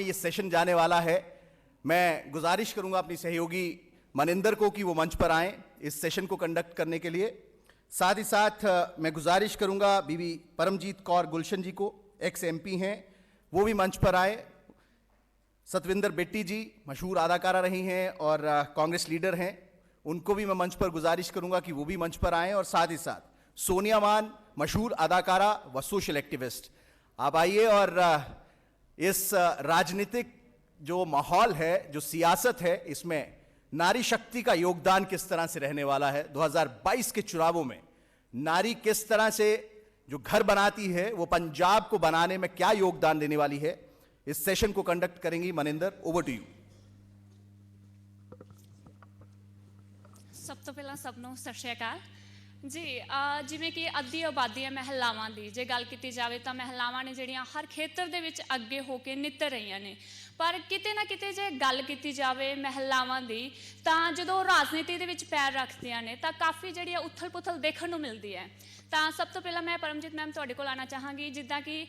ये सेशन जाने वाला है। मैं गुजारिश करूंगा अपनी सहयोगी मनिंदर को कि वो मंच पर आएं इस सेशन को कंडक्ट करने के लिए। साथ ही साथ मैं गुजारिश करूंगा बीबी परमजीत कौर गुलशन जी को, एक्स एमपी हैं, वो भी मंच पर आए। सतविंदर बेट्टी जी मशहूर अदाकारा रही हैं और कांग्रेस लीडर हैं, उनको भी मैं मंच पर गुजारिश करूंगा कि वो भी मंच पर आएं। और साथ ही साथ सोनिया मान मशहूर अदाकारा व सोशल एक्टिविस्ट, आप आइए और इस राजनीतिक जो माहौल है, जो सियासत है, इसमें नारी शक्ति का योगदान किस तरह से रहने वाला है। 2022 के चुनावों में नारी किस तरह से जो घर बनाती है वो पंजाब को बनाने में क्या योगदान देने वाली है, इस सेशन को कंडक्ट करेंगी मनिंदर। Over to you. सब तो पहला सबनों सत श्री अकाल जी। जिमें कि अद्धी आबादी है महिलावां दी, जे गल की जाए तो महिलावां ने जिहड़ियां हर खेतर दे विच अगे होके नितर रही ने, पर किते ना किते जे गल की जाए महिलावां दी तां जदों राजनीति दे विच पैर रखदियां ने तां काफ़ी जिहड़ी उथल पुथल देखण नूं मिलदी है। ਤਾਂ ਸਭ ਤੋਂ ਪਹਿਲਾਂ ਮੈਂ ਪਰਮਜੀਤ ਮੈਮ ਤੁਹਾਡੇ ਕੋਲ ਆਉਣਾ ਚਾਹਾਂਗੀ। ਜਿੱਦਾਂ ਕਿ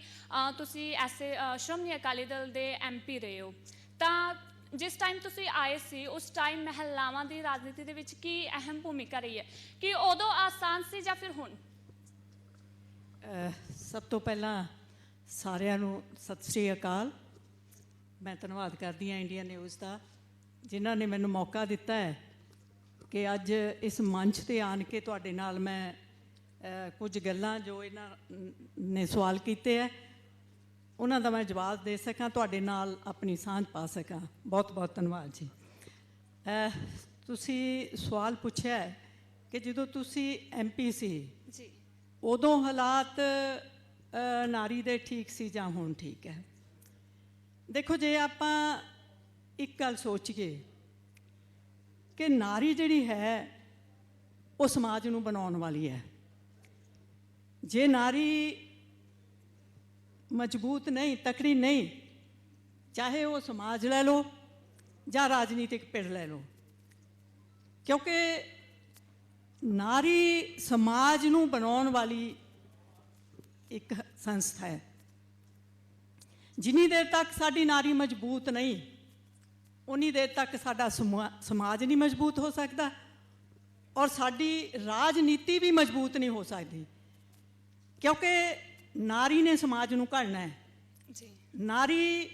ਤੁਸੀਂ ਐਸੇ ਸ਼੍ਰੋਮਣੀ ਅਕਾਲੀ ਦਲ ਦੇ ਐਮਪੀ ਰਹੇ ਹੋ, ਤਾਂ ਜਿਸ ਟਾਈਮ ਤੁਸੀਂ ਆਏ ਸੀ ਉਸ ਟਾਈਮ ਮਹਿਲਾਵਾਂ ਦੀ ਰਾਜਨੀਤੀ ਦੇ ਵਿੱਚ ਕੀ ਅਹਿਮ ਭੂਮਿਕਾ ਰਹੀ ਹੈ, ਕਿ ਉਦੋਂ ਆਸਾਨ ਸੀ ਜਾਂ ਫਿਰ ਹੁਣ? ਸਭ ਤੋਂ ਪਹਿਲਾਂ ਸਾਰਿਆਂ ਨੂੰ ਸਤਿ ਸ਼੍ਰੀ ਅਕਾਲ। ਮੈਂ ਧੰਨਵਾਦ ਕਰਦੀ ਹਾਂ ਇੰਡੀਆ ਨਿਊਜ਼ ਦਾ, ਜਿਨ੍ਹਾਂ ਨੇ ਮੈਨੂੰ ਮੌਕਾ ਦਿੱਤਾ ਹੈ ਕਿ ਅੱਜ ਇਸ ਮੰਚ 'ਤੇ ਆਣ ਕੇ ਤੁਹਾਡੇ ਨਾਲ ਮੈਂ ਕੁਝ ਗੱਲਾਂ ਜੋ ਇਹਨਾਂ ਨੇ ਸਵਾਲ ਕੀਤੇ ਹੈ ਉਹਨਾਂ ਦਾ ਮੈਂ ਜਵਾਬ ਦੇ ਸਕਾਂ, ਤੁਹਾਡੇ ਨਾਲ ਆਪਣੀ ਸਾਂਝ ਪਾ ਸਕਾਂ। ਬਹੁਤ ਬਹੁਤ ਧੰਨਵਾਦ ਜੀ। ਤੁਸੀਂ ਸਵਾਲ ਪੁੱਛਿਆ ਕਿ ਜਦੋਂ ਤੁਸੀਂ ਐਮਪੀ ਸੀ ਜੀ, ਉਦੋਂ ਹਾਲਾਤ ਨਾਰੀ ਦੇ ਠੀਕ ਸੀ ਜਾਂ ਹੁਣ ਠੀਕ ਹੈ। ਦੇਖੋ, ਜੇ ਆਪਾਂ ਇੱਕ ਗੱਲ ਸੋਚੀਏ ਕਿ ਨਾਰੀ ਜਿਹੜੀ ਹੈ ਉਹ ਸਮਾਜ ਨੂੰ ਬਣਾਉਣ ਵਾਲੀ ਹੈ। ਜੇ ਨਾਰੀ ਮਜ਼ਬੂਤ ਨਹੀਂ, ਤਕੜੀ ਨਹੀਂ, ਚਾਹੇ ਉਹ ਸਮਾਜ ਲੈ ਲਓ ਜਾਂ ਰਾਜਨੀਤਿਕ ਪਿੜ ਲੈ ਲਓ, ਕਿਉਂਕਿ ਨਾਰੀ ਸਮਾਜ ਨੂੰ ਬਣਾਉਣ ਵਾਲੀ ਇੱਕ ਸੰਸਥਾ ਹੈ। ਜਿੰਨੀ ਦੇਰ ਤੱਕ ਸਾਡੀ ਨਾਰੀ ਮਜ਼ਬੂਤ ਨਹੀਂ, ਉਨੀ ਦੇਰ ਤੱਕ ਸਾਡਾ ਸਮਾਜ ਨਹੀਂ ਮਜ਼ਬੂਤ ਹੋ ਸਕਦਾ ਔਰ ਸਾਡੀ ਰਾਜਨੀਤੀ ਵੀ ਮਜ਼ਬੂਤ ਨਹੀਂ ਹੋ ਸਕਦੀ, ਕਿਉਂਕਿ ਨਾਰੀ ਨੇ ਸਮਾਜ ਨੂੰ ਘੜਨਾ ਹੈ ਜੀ। ਨਾਰੀ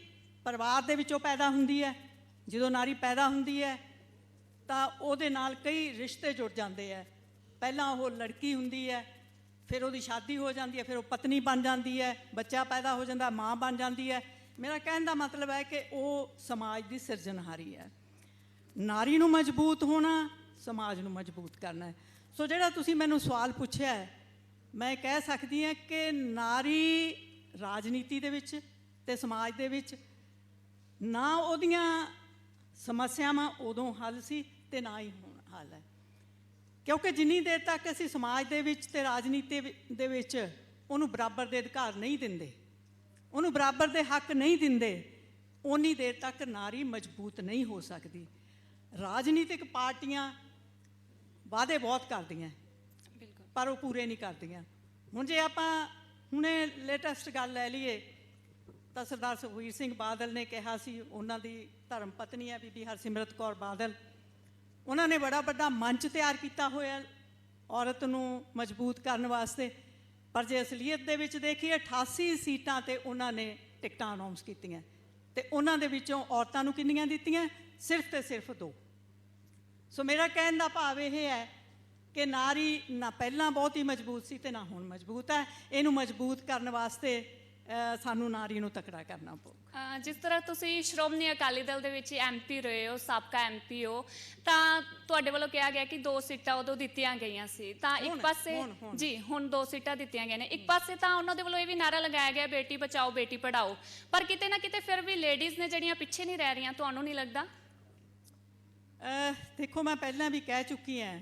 ਪਰਿਵਾਰ ਦੇ ਵਿੱਚੋਂ ਪੈਦਾ ਹੁੰਦੀ ਹੈ। ਜਦੋਂ ਨਾਰੀ ਪੈਦਾ ਹੁੰਦੀ ਹੈ ਤਾਂ ਉਹਦੇ ਨਾਲ ਕਈ ਰਿਸ਼ਤੇ ਜੁੜ ਜਾਂਦੇ ਹੈ। ਪਹਿਲਾਂ ਉਹ ਲੜਕੀ ਹੁੰਦੀ ਹੈ, ਫਿਰ ਉਹਦੀ ਸ਼ਾਦੀ ਹੋ ਜਾਂਦੀ ਹੈ, ਫਿਰ ਉਹ ਪਤਨੀ ਬਣ ਜਾਂਦੀ ਹੈ, ਬੱਚਾ ਪੈਦਾ ਹੋ ਜਾਂਦਾ, ਮਾਂ ਬਣ ਜਾਂਦੀ ਹੈ। ਮੇਰਾ ਕਹਿਣ ਦਾ ਮਤਲਬ ਹੈ ਕਿ ਉਹ ਸਮਾਜ ਦੀ ਸਿਰਜਣਹਾਰੀ ਹੈ। ਨਾਰੀ ਨੂੰ ਮਜ਼ਬੂਤ ਹੋਣਾ, ਸਮਾਜ ਨੂੰ ਮਜ਼ਬੂਤ ਕਰਨਾ ਹੈ। ਸੋ ਜਿਹੜਾ ਤੁਸੀਂ ਮੈਨੂੰ ਸਵਾਲ ਪੁੱਛਿਆ ਹੈ, ਮੈਂ ਕਹਿ ਸਕਦੀ ਹਾਂ ਕਿ ਨਾਰੀ ਰਾਜਨੀਤੀ ਦੇ ਵਿੱਚ ਅਤੇ ਸਮਾਜ ਦੇ ਵਿੱਚ ਨਾ ਉਹਦੀਆਂ ਸਮੱਸਿਆਵਾਂ ਉਦੋਂ ਹੱਲ ਸੀ ਅਤੇ ਨਾ ਹੀ ਹੁਣ ਹੱਲ ਹੈ, ਕਿਉਂਕਿ ਜਿੰਨੀ ਦੇਰ ਤੱਕ ਅਸੀਂ ਸਮਾਜ ਦੇ ਵਿੱਚ ਅਤੇ ਰਾਜਨੀਤੀ ਦੇ ਵਿੱਚ ਉਹਨੂੰ ਬਰਾਬਰ ਦੇ ਅਧਿਕਾਰ ਨਹੀਂ ਦਿੰਦੇ, ਉਹਨੂੰ ਬਰਾਬਰ ਦੇ ਹੱਕ ਨਹੀਂ ਦਿੰਦੇ, ਓਨੀ ਦੇਰ ਤੱਕ ਨਾਰੀ ਮਜ਼ਬੂਤ ਨਹੀਂ ਹੋ ਸਕਦੀ। ਰਾਜਨੀਤਿਕ ਪਾਰਟੀਆਂ ਵਾਅਦੇ ਬਹੁਤ ਕਰਦੀਆਂ ਪਰ ਉਹ ਪੂਰੇ ਨਹੀਂ ਕਰਦੀਆਂ। ਹੁਣ ਜੇ ਆਪਾਂ ਹੁਣੇ ਲੇਟੈਸਟ ਗੱਲ ਲੈ ਲਈਏ ਤਾਂ ਸਰਦਾਰ ਸੁਖਬੀਰ ਸਿੰਘ ਬਾਦਲ ਨੇ ਕਿਹਾ ਸੀ, ਉਹਨਾਂ ਦੀ ਧਰਮ ਪਤਨੀ ਹੈ ਬੀਬੀ ਹਰਸਿਮਰਤ ਕੌਰ ਬਾਦਲ, ਉਹਨਾਂ ਨੇ ਬੜਾ ਵੱਡਾ ਮੰਚ ਤਿਆਰ ਕੀਤਾ ਹੋਇਆ ਔਰਤ ਨੂੰ ਮਜ਼ਬੂਤ ਕਰਨ ਵਾਸਤੇ, ਪਰ ਜੇ ਅਸਲੀਅਤ ਦੇ ਵਿੱਚ ਦੇਖੀਏ 88 ਸੀਟਾਂ 'ਤੇ ਉਹਨਾਂ ਨੇ ਟਿਕਟਾਂ ਅਨਾਉਂਸ ਕੀਤੀਆਂ ਅਤੇ ਉਹਨਾਂ ਦੇ ਵਿੱਚੋਂ ਔਰਤਾਂ ਨੂੰ ਕਿੰਨੀਆਂ ਦਿੱਤੀਆਂ? ਸਿਰਫ ਅਤੇ ਸਿਰਫ 2। ਸੋ ਮੇਰਾ ਕਹਿਣ ਦਾ ਭਾਵ ਇਹ ਹੈ ਕਿ ਨਾਰੀ ਨਾ ਪਹਿਲਾਂ ਬਹੁਤ ਹੀ ਮਜ਼ਬੂਤ ਸੀ ਅਤੇ ਨਾ ਹੁਣ ਮਜ਼ਬੂਤ ਹੈ। ਇਹਨੂੰ ਮਜ਼ਬੂਤ ਕਰਨ ਵਾਸਤੇ ਸਾਨੂੰ ਨਾਰੀ ਨੂੰ ਤਕੜਾ ਕਰਨਾ ਪਊਗਾ। ਜਿਸ ਤਰ੍ਹਾਂ ਤੁਸੀਂ ਸ਼੍ਰੋਮਣੀ ਅਕਾਲੀ ਦਲ ਦੇ ਵਿੱਚ ਐਮਪੀ ਰਹੇ ਹੋ, ਸਾਬਕਾ ਐਮਪੀ ਹੋ, ਤਾਂ ਤੁਹਾਡੇ ਵੱਲੋਂ ਕਿਹਾ ਗਿਆ ਕਿ 2 ਸੀਟਾਂ ਉਦੋਂ ਦਿੱਤੀਆਂ ਗਈਆਂ ਸੀ, ਤਾਂ ਇੱਕ ਪਾਸੇ ਜੀ ਹੁਣ 2 ਸੀਟਾਂ ਦਿੱਤੀਆਂ ਗਈਆਂ ਨੇ, ਇੱਕ ਪਾਸੇ ਤਾਂ ਉਹਨਾਂ ਦੇ ਵੱਲੋਂ ਇਹ ਵੀ ਨਾਰਾ ਲਗਾਇਆ ਗਿਆ ਬੇਟੀ ਬਚਾਓ ਬੇਟੀ ਪੜ੍ਹਾਓ, ਪਰ ਕਿਤੇ ਨਾ ਕਿਤੇ ਫਿਰ ਵੀ ਲੇਡੀਜ਼ ਨੇ ਜਿਹੜੀਆਂ ਪਿੱਛੇ ਨਹੀਂ ਰਹਿ ਰਹੀਆਂ, ਤੁਹਾਨੂੰ ਨਹੀਂ ਲੱਗਦਾ? ਦੇਖੋ, ਮੈਂ ਪਹਿਲਾਂ ਵੀ ਕਹਿ ਚੁੱਕੀ ਹਾਂ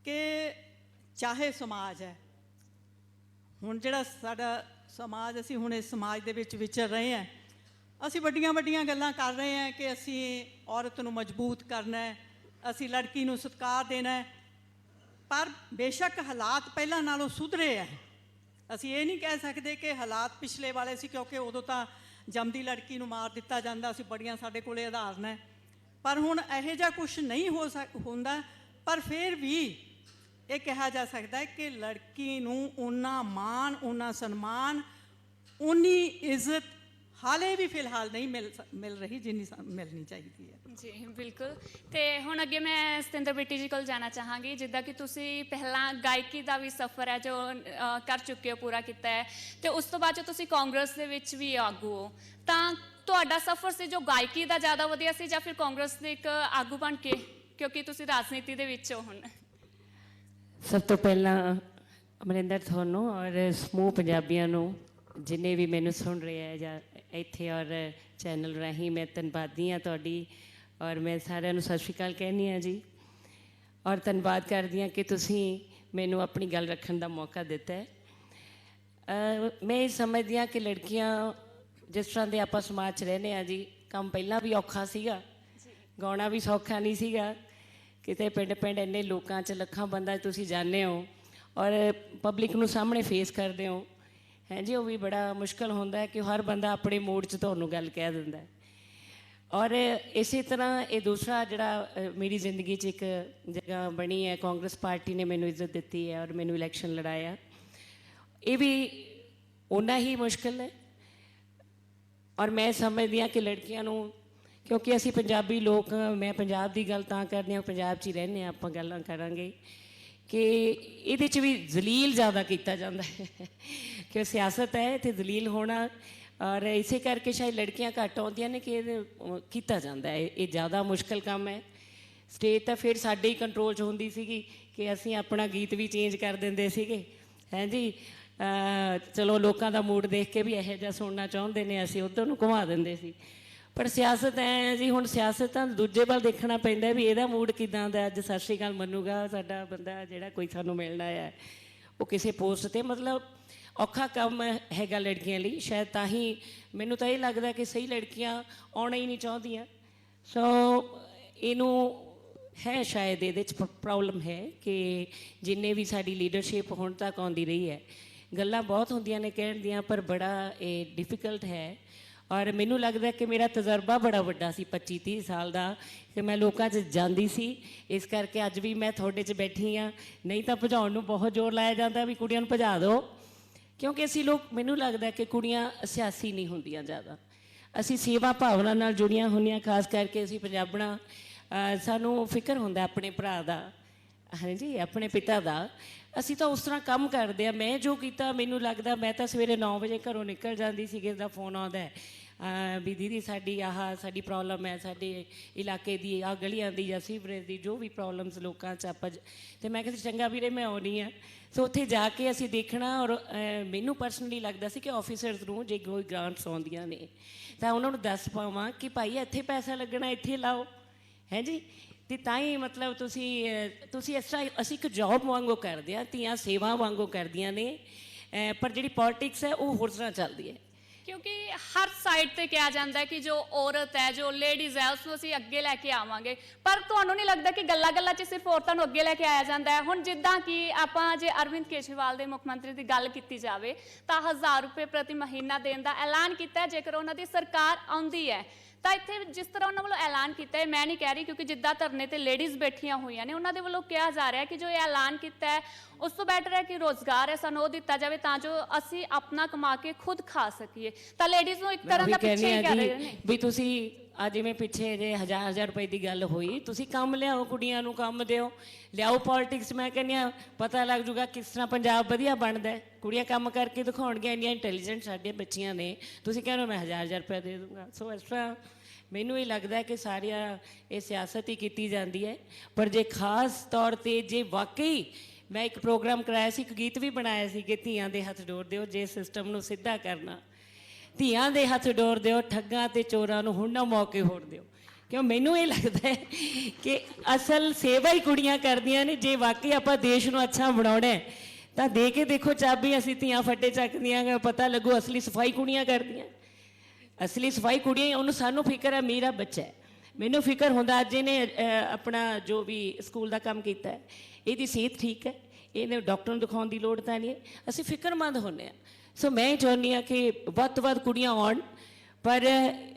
ਕਿ ਚਾਹੇ ਸਮਾਜ ਹੈ, ਹੁਣ ਜਿਹੜਾ ਸਾਡਾ ਸਮਾਜ, ਅਸੀਂ ਹੁਣ ਇਸ ਸਮਾਜ ਦੇ ਵਿੱਚ ਵਿਚਰ ਰਹੇ ਹਾਂ, ਅਸੀਂ ਵੱਡੀਆਂ ਵੱਡੀਆਂ ਗੱਲਾਂ ਕਰ ਰਹੇ ਹਾਂ ਕਿ ਅਸੀਂ ਔਰਤ ਨੂੰ ਮਜ਼ਬੂਤ ਕਰਨਾ ਹੈ, ਅਸੀਂ ਲੜਕੀ ਨੂੰ ਸਤਿਕਾਰ ਦੇਣਾ ਹੈ, ਪਰ ਬੇਸ਼ੱਕ ਹਾਲਾਤ ਪਹਿਲਾਂ ਨਾਲੋਂ ਸੁਧਰੇ ਹੈ। ਅਸੀਂ ਇਹ ਨਹੀਂ ਕਹਿ ਸਕਦੇ ਕਿ ਹਾਲਾਤ ਪਿਛਲੇ ਵਾਲੇ ਸੀ, ਕਿਉਂਕਿ ਉਦੋਂ ਤਾਂ ਜੰਮਦੀ ਲੜਕੀ ਨੂੰ ਮਾਰ ਦਿੱਤਾ ਜਾਂਦਾ ਸੀ, ਬੜੀਆਂ ਸਾਡੇ ਕੋਲੇ ਉਦਾਹਰਨ ਹੈ। ਪਰ ਹੁਣ ਇਹੋ ਜਿਹਾ ਕੁਛ ਨਹੀਂ ਹੁੰਦਾ। ਪਰ ਫਿਰ ਵੀ ਇਹ ਕਿਹਾ ਜਾ ਸਕਦਾ ਹੈ ਕਿ ਲੜਕੀ ਨੂੰ ਓਨਾ ਮਾਣ, ਓਨਾ ਸਨਮਾਨ, ਓਨੀ ਇੱਜ਼ਤ ਹਾਲੇ ਵੀ ਫਿਲਹਾਲ ਨਹੀਂ ਮਿਲ ਰਹੀ ਜਿੰਨੀ ਮਿਲਣੀ ਚਾਹੀਦੀ ਹੈ। ਜੀ ਬਿਲਕੁਲ। ਤੇ ਹੁਣ ਅੱਗੇ ਮੈਂ ਸਤਿੰਦਰ ਬਿੱਟੀ ਜੀ ਕੋਲ ਜਾਣਾ ਚਾਹਾਂਗੀ। ਜਿੱਦਾਂ ਕਿ ਤੁਸੀਂ ਪਹਿਲਾਂ ਗਾਇਕੀ ਦਾ ਵੀ ਸਫ਼ਰ ਹੈ ਜੋ ਕਰ ਚੁੱਕੇ ਹੋ, ਪੂਰਾ ਕੀਤਾ ਹੈ, ਤੇ ਉਸ ਤੋਂ ਬਾਅਦ ਜੋ ਤੁਸੀਂ ਕਾਂਗਰਸ ਦੇ ਵਿੱਚ ਵੀ ਆਗੂ ਹੋ, ਤਾਂ ਤੁਹਾਡਾ ਸਫ਼ਰ ਸੀ ਜੋ ਗਾਇਕੀ ਦਾ ਜ਼ਿਆਦਾ ਵਧੀਆ ਸੀ ਜਾਂ ਫਿਰ ਕਾਂਗਰਸ ਦੇ ਇੱਕ ਆਗੂ ਬਣ ਕੇ, ਕਿਉਂਕਿ ਤੁਸੀਂ ਰਾਜਨੀਤੀ ਦੇ ਵਿੱਚ ਹੋ ਹੁਣ? ਸਭ ਤੋਂ ਪਹਿਲਾਂ ਅਮਰਿੰਦਰ ਤੁਹਾਨੂੰ ਔਰ ਸਮੂਹ ਪੰਜਾਬੀਆਂ ਨੂੰ ਜਿੰਨੇ ਵੀ ਮੈਨੂੰ ਸੁਣ ਰਹੇ ਹੈ ਜਾਂ ਇੱਥੇ ਔਰ ਚੈਨਲ ਰਾਹੀਂ, ਮੈਂ ਧੰਨਵਾਦੀ ਹਾਂ ਤੁਹਾਡੀ। ਔਰ ਮੈਂ ਸਾਰਿਆਂ ਨੂੰ ਸਤਿ ਸ਼੍ਰੀ ਅਕਾਲ ਕਹਿੰਦੀ ਹਾਂ ਜੀ। ਔਰ ਧੰਨਵਾਦ ਕਰਦੀ ਹਾਂ ਕਿ ਤੁਸੀਂ ਮੈਨੂੰ ਆਪਣੀ ਗੱਲ ਰੱਖਣ ਦਾ ਮੌਕਾ ਦਿੱਤਾ ਹੈ। ਮੈਂ ਇਹ ਸਮਝਦੀ ਹਾਂ ਕਿ ਲੜਕੀਆਂ ਜਿਸ ਤਰ੍ਹਾਂ ਦੇ ਆਪਾਂ ਸਮਾਜ 'ਚ ਰਹਿੰਦੇ ਹਾਂ ਜੀ, ਕੰਮ ਪਹਿਲਾਂ ਵੀ ਔਖਾ ਸੀਗਾ, ਗਾਉਣਾ ਵੀ ਸੌਖਾ ਨਹੀਂ ਸੀਗਾ। ਕਿਤੇ ਪਿੰਡ ਪਿੰਡ ਇੰਨੇ ਲੋਕਾਂ 'ਚ ਲੱਖਾਂ ਬੰਦਾ ਤੁਸੀਂ ਜਾਣਦੇ ਹੋ ਔਰ ਪਬਲਿਕ ਨੂੰ ਸਾਹਮਣੇ ਫੇਸ ਕਰਦੇ ਹੋ, ਹੈ ਜੀ, ਉਹ ਵੀ ਬੜਾ ਮੁਸ਼ਕਿਲ ਹੁੰਦਾ ਹੈ ਕਿ ਹਰ ਬੰਦਾ ਆਪਣੇ ਮੂਡ 'ਚ ਤੁਹਾਨੂੰ ਗੱਲ ਕਹਿ ਦਿੰਦਾ ਹੈ। ਔਰ ਇਸੇ ਤਰ੍ਹਾਂ ਇਹ ਦੂਸਰਾ ਜਿਹੜਾ ਮੇਰੀ ਜ਼ਿੰਦਗੀ 'ਚ ਇੱਕ ਜਗ੍ਹਾ ਬਣੀ ਹੈ, ਕਾਂਗਰਸ ਪਾਰਟੀ ਨੇ ਮੈਨੂੰ ਇੱਜ਼ਤ ਦਿੱਤੀ ਹੈ ਔਰ ਮੈਨੂੰ ਇਲੈਕਸ਼ਨ ਲੜਾਇਆ, ਇਹ ਵੀ ਓਨਾ ਹੀ ਮੁਸ਼ਕਿਲ ਹੈ। ਔਰ ਮੈਂ ਸਮਝਦੀ ਹਾਂ ਕਿ ਲੜਕੀਆਂ ਨੂੰ, ਕਿਉਂਕਿ ਅਸੀਂ ਪੰਜਾਬੀ ਲੋਕ, ਮੈਂ ਪੰਜਾਬ ਦੀ ਗੱਲ ਤਾਂ ਕਰਦੀ ਹਾਂ, ਪੰਜਾਬ 'ਚ ਹੀ ਰਹਿੰਦੇ ਹਾਂ, ਆਪਾਂ ਗੱਲਾਂ ਕਰਾਂਗੇ ਕਿ ਇਹਦੇ 'ਚ ਵੀ ਜ਼ਲੀਲ ਜ਼ਿਆਦਾ ਕੀਤਾ ਜਾਂਦਾ ਹੈ ਕਿ ਸਿਆਸਤ ਹੈ ਅਤੇ ਜ਼ਲੀਲ ਹੋਣਾ, ਔਰ ਇਸੇ ਕਰਕੇ ਸ਼ਾਇਦ ਲੜਕੀਆਂ ਘੱਟ ਆਉਂਦੀਆਂ ਨੇ ਕਿ ਇਹ ਕੀਤਾ ਜਾਂਦਾ ਹੈ। ਇਹ ਜ਼ਿਆਦਾ ਮੁਸ਼ਕਿਲ ਕੰਮ ਹੈ। ਸਟੇਜ ਤਾਂ ਫਿਰ ਸਾਡੇ ਹੀ ਕੰਟਰੋਲ 'ਚ ਹੁੰਦੀ ਸੀਗੀ ਕਿ ਅਸੀਂ ਆਪਣਾ ਗੀਤ ਵੀ ਚੇਂਜ ਕਰ ਦਿੰਦੇ ਸੀਗੇ, ਹੈ ਜੀ। ਚਲੋ ਲੋਕਾਂ ਦਾ ਮੂਡ ਦੇਖ ਕੇ ਵੀ ਇਹੋ ਜਿਹਾ ਸੁਣਨਾ ਚਾਹੁੰਦੇ ਨੇ, ਅਸੀਂ ਉੱਧਰ ਨੂੰ ਘੁਮਾ ਦਿੰਦੇ ਸੀ। ਪਰ ਸਿਆਸਤ ਐ ਜੀ, ਹੁਣ ਸਿਆਸਤ ਤਾਂ ਦੂਜੇ ਵੱਲ ਦੇਖਣਾ ਪੈਂਦਾ ਵੀ ਇਹਦਾ ਮੂਡ ਕਿੱਦਾਂ ਦਾ। ਅੱਜ ਸਤਿ ਸ਼੍ਰੀ ਅਕਾਲ ਮੰਨੂਗਾ ਸਾਡਾ ਬੰਦਾ ਜਿਹੜਾ ਕੋਈ ਸਾਨੂੰ ਮਿਲਣਾ ਹੈ, ਉਹ ਕਿਸੇ ਪੋਸਟ 'ਤੇ, ਮਤਲਬ ਔਖਾ ਕੰਮ ਹੈਗਾ ਲੜਕੀਆਂ ਲਈ। ਸ਼ਾਇਦ ਤਾਂ ਹੀ ਮੈਨੂੰ ਤਾਂ ਇਹ ਲੱਗਦਾ ਕਿ ਸਹੀ ਲੜਕੀਆਂ ਆਉਣਾ ਹੀ ਨਹੀਂ ਚਾਹੁੰਦੀਆਂ। ਸੋ ਇਹਨੂੰ ਹੈ ਸ਼ਾਇਦ ਇਹਦੇ 'ਚ ਪ੍ਰੋਬਲਮ ਹੈ ਕਿ ਜਿੰਨੇ ਵੀ ਸਾਡੀ ਲੀਡਰਸ਼ਿਪ ਹੁਣ ਤੱਕ ਆਉਂਦੀ ਰਹੀ ਹੈ, ਗੱਲਾਂ ਬਹੁਤ ਹੁੰਦੀਆਂ ਨੇ ਕਹਿਣ ਦੀਆਂ, ਪਰ ਬੜਾ ਇਹ ਡਿਫੀਕਲਟ ਹੈ। ਔਰ ਮੈਨੂੰ ਲੱਗਦਾ ਕਿ ਮੇਰਾ ਤਜਰਬਾ ਬੜਾ ਵੱਡਾ ਸੀ 25-30 ਸਾਲ ਦਾ, ਕਿ ਮੈਂ ਲੋਕਾਂ 'ਚ ਜਾਂਦੀ ਸੀ, ਇਸ ਕਰਕੇ ਅੱਜ ਵੀ ਮੈਂ ਤੁਹਾਡੇ 'ਚ ਬੈਠੀ ਹਾਂ। ਨਹੀਂ ਤਾਂ ਭਜਾਉਣ ਨੂੰ ਬਹੁਤ ਜ਼ੋਰ ਲਾਇਆ ਜਾਂਦਾ ਵੀ ਕੁੜੀਆਂ ਨੂੰ ਭਜਾ ਦਿਓ, ਕਿਉਂਕਿ ਅਸੀਂ ਲੋਕ, ਮੈਨੂੰ ਲੱਗਦਾ ਕਿ ਕੁੜੀਆਂ ਸਿਆਸੀ ਨਹੀਂ ਹੁੰਦੀਆਂ ਜ਼ਿਆਦਾ, ਅਸੀਂ ਸੇਵਾ ਭਾਵਨਾ ਨਾਲ ਜੁੜੀਆਂ ਹੁੰਦੀਆਂ। ਖਾਸ ਕਰਕੇ ਅਸੀਂ ਪੰਜਾਬਣਾ, ਸਾਨੂੰ ਫਿਕਰ ਹੁੰਦਾ ਆਪਣੇ ਭਰਾ ਦਾ, ਹਾਂਜੀ, ਆਪਣੇ ਪਿਤਾ ਦਾ। ਅਸੀਂ ਤਾਂ ਉਸ ਤਰ੍ਹਾਂ ਕੰਮ ਕਰਦੇ ਹਾਂ। ਮੈਂ ਜੋ ਕੀਤਾ, ਮੈਨੂੰ ਲੱਗਦਾ ਮੈਂ ਤਾਂ ਸਵੇਰੇ 9 ਵਜੇ ਘਰੋਂ ਨਿਕਲ ਜਾਂਦੀ ਸੀ, ਕਿਸੇ ਦਾ ਫੋਨ ਆਉਂਦਾ ਵੀ ਦੀਦੀ ਸਾਡੀ ਪ੍ਰੋਬਲਮ ਹੈ, ਸਾਡੇ ਇਲਾਕੇ ਦੀ ਆਹ ਗਲੀਆਂ ਦੀ ਜਾਂ ਸੀਵਰੇਜ ਦੀ ਜੋ ਵੀ ਪ੍ਰੋਬਲਮਸ ਲੋਕਾਂ 'ਚ ਆਪਾਂ, ਅਤੇ ਮੈਂ ਕਿਹਾ ਚੰਗਾ ਵੀਰੇ ਮੈਂ ਆਉਣੀ ਹਾਂ। ਸੋ ਉੱਥੇ ਜਾ ਕੇ ਅਸੀਂ ਦੇਖਣਾ। ਔਰ ਮੈਨੂੰ ਪਰਸਨਲੀ ਲੱਗਦਾ ਸੀ ਕਿ ਆਫਿਸਰਸ ਨੂੰ ਜੇ ਕੋਈ ਗ੍ਰਾਂਟਸ ਆਉਂਦੀਆਂ ਨੇ ਤਾਂ ਉਹਨਾਂ ਨੂੰ ਦੱਸ ਪਾਵਾਂ ਕਿ ਭਾਈ ਇੱਥੇ ਪੈਸਾ ਲੱਗਣਾ, ਇੱਥੇ ਲਾਓ, ਹੈ ਜੀ। ਅਤੇ ਤਾਂ ਹੀ ਮਤਲਬ ਤੁਸੀਂ ਇਸ ਤਰ੍ਹਾਂ, ਅਸੀਂ ਇੱਕ ਜੋਬ ਵਾਂਗੂ ਕਰਦੇ ਹਾਂ, ਧੀਆਂ ਸੇਵਾ ਵਾਂਗੂ ਕਰਦੀਆਂ ਨੇ। ਪਰ ਜਿਹੜੀ ਪੋਲੀਟਿਕਸ ਹੈ ਉਹ ਹੋਰ ਤਰ੍ਹਾਂ ਚੱਲਦੀ ਹੈ, ਕਿਉਂਕਿ ਹਰ ਸਾਈਡ ਤੇ ਕਿਹਾ ਜਾਂਦਾ ਹੈ ਕਿ ਜੋ ਔਰਤ ਹੈ, ਜੋ ਲੇਡੀਜ਼ ਹੈ, ਉਸ ਨੂੰ ਅਸੀਂ ਅੱਗੇ ਲੈ ਕੇ ਆਵਾਂਗੇ। ਪਰ ਤੁਹਾਨੂੰ ਨਹੀਂ ਲੱਗਦਾ ਕਿ ਗੱਲਾਂ-ਗੱਲਾਂ 'ਚ ਸਿਰਫ ਔਰਤਾਂ ਨੂੰ ਅੱਗੇ ਲੈ ਕੇ ਆਇਆ ਜਾਂਦਾ ਹੈ? ਹੁਣ ਜਿੱਦਾਂ ਕਿ ਆਪਾਂ ਜੇ ਅਰਵਿੰਦ ਕੇਜਰੀਵਾਲ ਦੇ ਮੁੱਖ ਮੰਤਰੀ ਦੀ ਗੱਲ ਕੀਤੀ ਜਾਵੇ ਤਾਂ 1000 ਰੁਪਏ ਪ੍ਰਤੀ ਮਹੀਨਾ ਦੇਣ ਦਾ ਐਲਾਨ ਕੀਤਾ ਹੈ ਜੇਕਰ ਉਹਨਾਂ ਦੀ ਸਰਕਾਰ ਆਉਂਦੀ ਹੈ। ਤਾਂ ਇੱਥੇ ਜਿਸ ਤਰ੍ਹਾਂ ਉਹਨਾਂ ਵੱਲੋਂ ਐਲਾਨ ਕੀਤਾ ਹੈ, ਮੈਂ ਨਹੀਂ ਕਹਿ ਰਹੀ, ਕਿਉਂਕਿ ਜਿੱਦਾਂ ਧਰਨੇ ਤੇ ਲੇਡੀਜ਼ ਬੈਠੀਆਂ ਹੋਈਆਂ ਨੇ, ਉਹਨਾਂ ਦੇ ਵੱਲੋਂ ਕਿਹਾ ਜਾ ਰਿਹਾ ਕਿ ਜੋ ਇਹ ਐਲਾਨ ਕੀਤਾ ਹੈ ਉਸ ਤੋਂ ਬੈਟਰ ਹੈ ਕਿ ਰੋਜ਼ਗਾਰ ਹੈ ਸਾਨੂੰ ਉਹ ਦਿੱਤਾ ਜਾਵੇ ਤਾਂ ਜੋ ਅਸੀਂ ਆਪਣਾ ਕਮਾ ਕੇ ਖੁਦ ਖਾ ਸਕੀਏ। ਤਾਂ ਲੇਡੀਜ਼ ਨੂੰ ਇੱਕ ਤਰ੍ਹਾਂ ਦਾ ਪਿੱਛੇ ਹੀ ਕਰ ਰਹੇ ਨੇ ਵੀ ਤੁਸੀਂ ਆ ਜਿਵੇਂ ਪਿੱਛੇ ਜੇ 1000 ਰੁਪਏ ਦੀ ਗੱਲ ਹੋਈ, ਤੁਸੀਂ ਕੰਮ ਲਿਆਓ, ਕੁੜੀਆਂ ਨੂੰ ਕੰਮ ਦਿਓ, ਲਿਆਓ ਪੋਲੀਟਿਕਸ। ਮੈਂ ਕਹਿੰਦੀ ਹਾਂ ਪਤਾ ਲੱਗ ਜੂਗਾ ਕਿਸ ਤਰ੍ਹਾਂ ਪੰਜਾਬ ਵਧੀਆ ਬਣਦਾ। ਕੁੜੀਆਂ ਕੰਮ ਕਰਕੇ ਦਿਖਾਉਣਗੀਆਂ, ਇੰਨੀਆਂ ਇੰਟੈਲੀਜੈਂਟ ਸਾਡੀਆਂ ਬੱਚੀਆਂ ਨੇ, ਤੁਸੀਂ ਕਹਿੰਦੇ ਮੈਂ 1000 ਰੁਪਏ ਦੇ ਦੂੰਗਾ। ਸੋ ਇਸ ਤਰ੍ਹਾਂ ਮੈਨੂੰ ਇਹ ਲੱਗਦਾ ਕਿ ਸਾਰੀਆਂ ਇਹ ਸਿਆਸਤ ਹੀ ਕੀਤੀ ਜਾਂਦੀ ਹੈ। ਪਰ ਜੇ ਖਾਸ ਤੌਰ 'ਤੇ ਜੇ ਵਾਕਈ, ਮੈਂ ਇੱਕ ਪ੍ਰੋਗਰਾਮ ਕਰਾਇਆ ਸੀ, ਇੱਕ ਗੀਤ ਵੀ ਬਣਾਇਆ ਸੀ ਕਿ ਧੀਆਂ ਦੇ ਹੱਥ ਡੋਰ ਦਿਓ ਜੇ ਸਿਸਟਮ ਨੂੰ ਸਿੱਧਾ ਕਰਨਾ, ਧੀਆਂ ਦੇ ਹੱਥ ਡੋਰ ਦਿਓ, ਠੱਗਾਂ ਅਤੇ ਚੋਰਾਂ ਨੂੰ ਹੁਣ ਨਾ ਮੌਕੇ ਹੋਣ ਦਿਓ। ਕਿਉਂ ਮੈਨੂੰ ਇਹ ਲੱਗਦਾ ਹੈ ਕਿ ਅਸਲ ਸੇਵਾ ਹੀ ਕੁੜੀਆਂ ਕਰਦੀਆਂ ਨੇ। ਜੇ ਵਾਕਈ ਆਪਾਂ ਦੇਸ਼ ਨੂੰ ਅੱਛਾ ਬਣਾਉਣਾ ਤਾਂ ਦੇ ਕੇ ਦੇਖੋ ਚਾਬੀ, ਅਸੀਂ ਧੀਆਂ ਫੱਟੇ ਚੱਕਦੀਆਂ, ਪਤਾ ਲੱਗੂ ਅਸਲੀ ਸਫਾਈ ਕੁੜੀਆਂ ਕਰਦੀਆਂ। ਅਸਲੀ ਸਫਾਈ ਕੁੜੀਆਂ, ਉਹਨੂੰ ਸਾਨੂੰ ਫਿਕਰ ਹੈ ਮੇਰਾ ਬੱਚਾ ਹੈ, ਮੈਨੂੰ ਫਿਕਰ ਹੁੰਦਾ ਅੱਜ ਇਹਨੇ ਆਪਣਾ ਜੋ ਵੀ ਸਕੂਲ ਦਾ ਕੰਮ ਕੀਤਾ ਹੈ, ਇਹਦੀ ਸਿਹਤ ਠੀਕ ਹੈ, ਇਹਨੇ ਡਾਕਟਰ ਨੂੰ ਦਿਖਾਉਣ ਦੀ ਲੋੜ ਤਾਂ ਨਹੀਂ ਹੈ, ਅਸੀਂ ਫਿਕਰਮੰਦ ਹੁੰਦੇ ਹਾਂ। ਸੋ ਮੈਂ ਚਾਹੁੰਦੀ ਹਾਂ ਕਿ ਵੱਧ ਤੋਂ ਵੱਧ ਕੁੜੀਆਂ ਆਉਣ, ਪਰ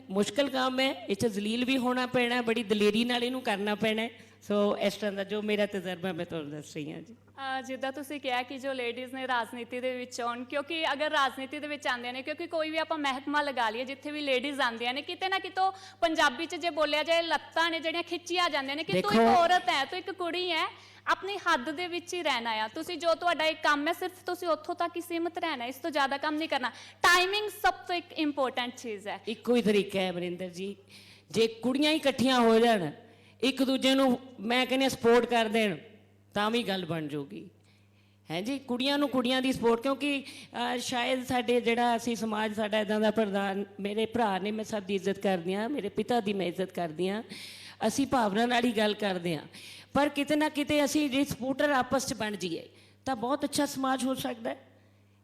ਮੁਸ਼ਕਲ ਕੰਮ ਹੈ, ਇਹ 'ਚ ਜ਼ਲੀਲ ਵੀ ਹੋਣਾ ਪੈਣਾ, ਬੜੀ ਦਲੇਰੀ ਨਾਲ ਇਹਨੂੰ ਕਰਨਾ ਪੈਣਾ। ਸੋ ਇਸ ਤਰ੍ਹਾਂ ਦਾ ਜੋ ਮੇਰਾ ਤਜਰਬਾ ਮੈਂ ਤੁਹਾਨੂੰ ਦੱਸ ਰਹੀ ਹਾਂ ਜੀ। ਜਿੱਦਾਂ ਤੁਸੀਂ ਕਿਹਾ ਕਿ ਜੋ ਲੇਡੀਜ਼ ਨੇ ਰਾਜਨੀਤੀ ਦੇ ਵਿੱਚ ਆਉਣ, ਕਿਉਂਕਿ ਅਗਰ ਰਾਜਨੀਤੀ ਦੇ ਵਿੱਚ ਆਉਂਦੇ ਨੇ, ਕਿਉਂਕਿ ਕੋਈ ਵੀ ਆਪਾਂ ਮਹਿਕਮਾ ਲਗਾ ਲਈਏ ਜਿੱਥੇ ਵੀ ਲੇਡੀਜ਼ ਆਉਂਦੀਆਂ ਨੇ, ਕਿਤੇ ਨਾ ਕਿਤੋਂ ਪੰਜਾਬੀ 'ਚ ਜੇ ਬੋਲਿਆ ਜਾਏ ਲੱਤਾਂ ਨੇ ਜਿਹੜੀਆਂ ਖਿੱਚੀਆਂ ਜਾਂਦੀਆਂ ਨੇ ਕਿ ਤੂੰ ਇੱਕ ਔਰਤ ਹੈ, ਤੂੰ ਇੱਕ ਕੁੜੀ ਹੈ, ਆਪਣੀ ਹੱਦ ਦੇ ਵਿੱਚ ਹੀ ਰਹਿਣਾ ਆ। ਤੁਸੀਂ ਜੋ ਤੁਹਾਡਾ ਇੱਕ ਕੰਮ ਹੈ ਸਿਰਫ ਤੁਸੀਂ ਉੱਥੋਂ ਤੱਕ ਹੀ ਸੀਮਿਤ ਰਹਿਣਾ, ਇਸ ਤੋਂ ਜ਼ਿਆਦਾ ਕੰਮ ਨਹੀਂ ਕਰਨਾ। ਟਾਈਮਿੰਗ ਸਭ ਤੋਂ ਇੱਕ ਇੰਪੋਰਟੈਂਟ ਚੀਜ਼ ਹੈ। ਇੱਕੋ ਹੀ ਤਰੀਕਾ ਹੈ ਅਮਰਿੰਦਰ ਜੀ, ਜੇ ਕੁੜੀਆਂ ਹੀ ਇਕੱਠੀਆਂ ਹੋ ਜਾਣ, ਇੱਕ ਦੂਜੇ ਨੂੰ ਮੈਂ ਕਹਿੰਦੀ ਸਪੋਰਟ ਕਰ ਦੇਣ, ਤਾਂ ਵੀ ਗੱਲ ਬਣ ਜਾਊਗੀ। ਹੈ ਜੀ, ਕੁੜੀਆਂ ਨੂੰ ਕੁੜੀਆਂ ਦੀ ਸਪੋਰਟ, ਕਿਉਂਕਿ ਸ਼ਾਇਦ ਸਾਡੇ ਜਿਹੜਾ ਅਸੀਂ ਸਮਾਜ ਸਾਡਾ ਇੱਦਾਂ ਦਾ ਪ੍ਰਧਾਨ, ਮੇਰੇ ਭਰਾ ਨੇ, ਮੈਂ ਸਭ ਦੀ ਇੱਜ਼ਤ ਕਰਦੀ ਹਾਂ, ਮੇਰੇ ਪਿਤਾ ਦੀ ਮੈਂ ਇੱਜ਼ਤ ਕਰਦੀ ਹਾਂ, ਅਸੀਂ ਭਾਵਨਾ ਨਾਲ ਹੀ ਗੱਲ ਕਰਦੇ ਹਾਂ, ਪਰ ਕਿਤੇ ਨਾ ਕਿਤੇ ਅਸੀਂ ਜੇ ਸਪੋਰਟਰ ਆਪਸ 'ਚ ਬਣ ਜਾਈਏ ਤਾਂ ਬਹੁਤ ਅੱਛਾ ਸਮਾਜ ਹੋ ਸਕਦਾ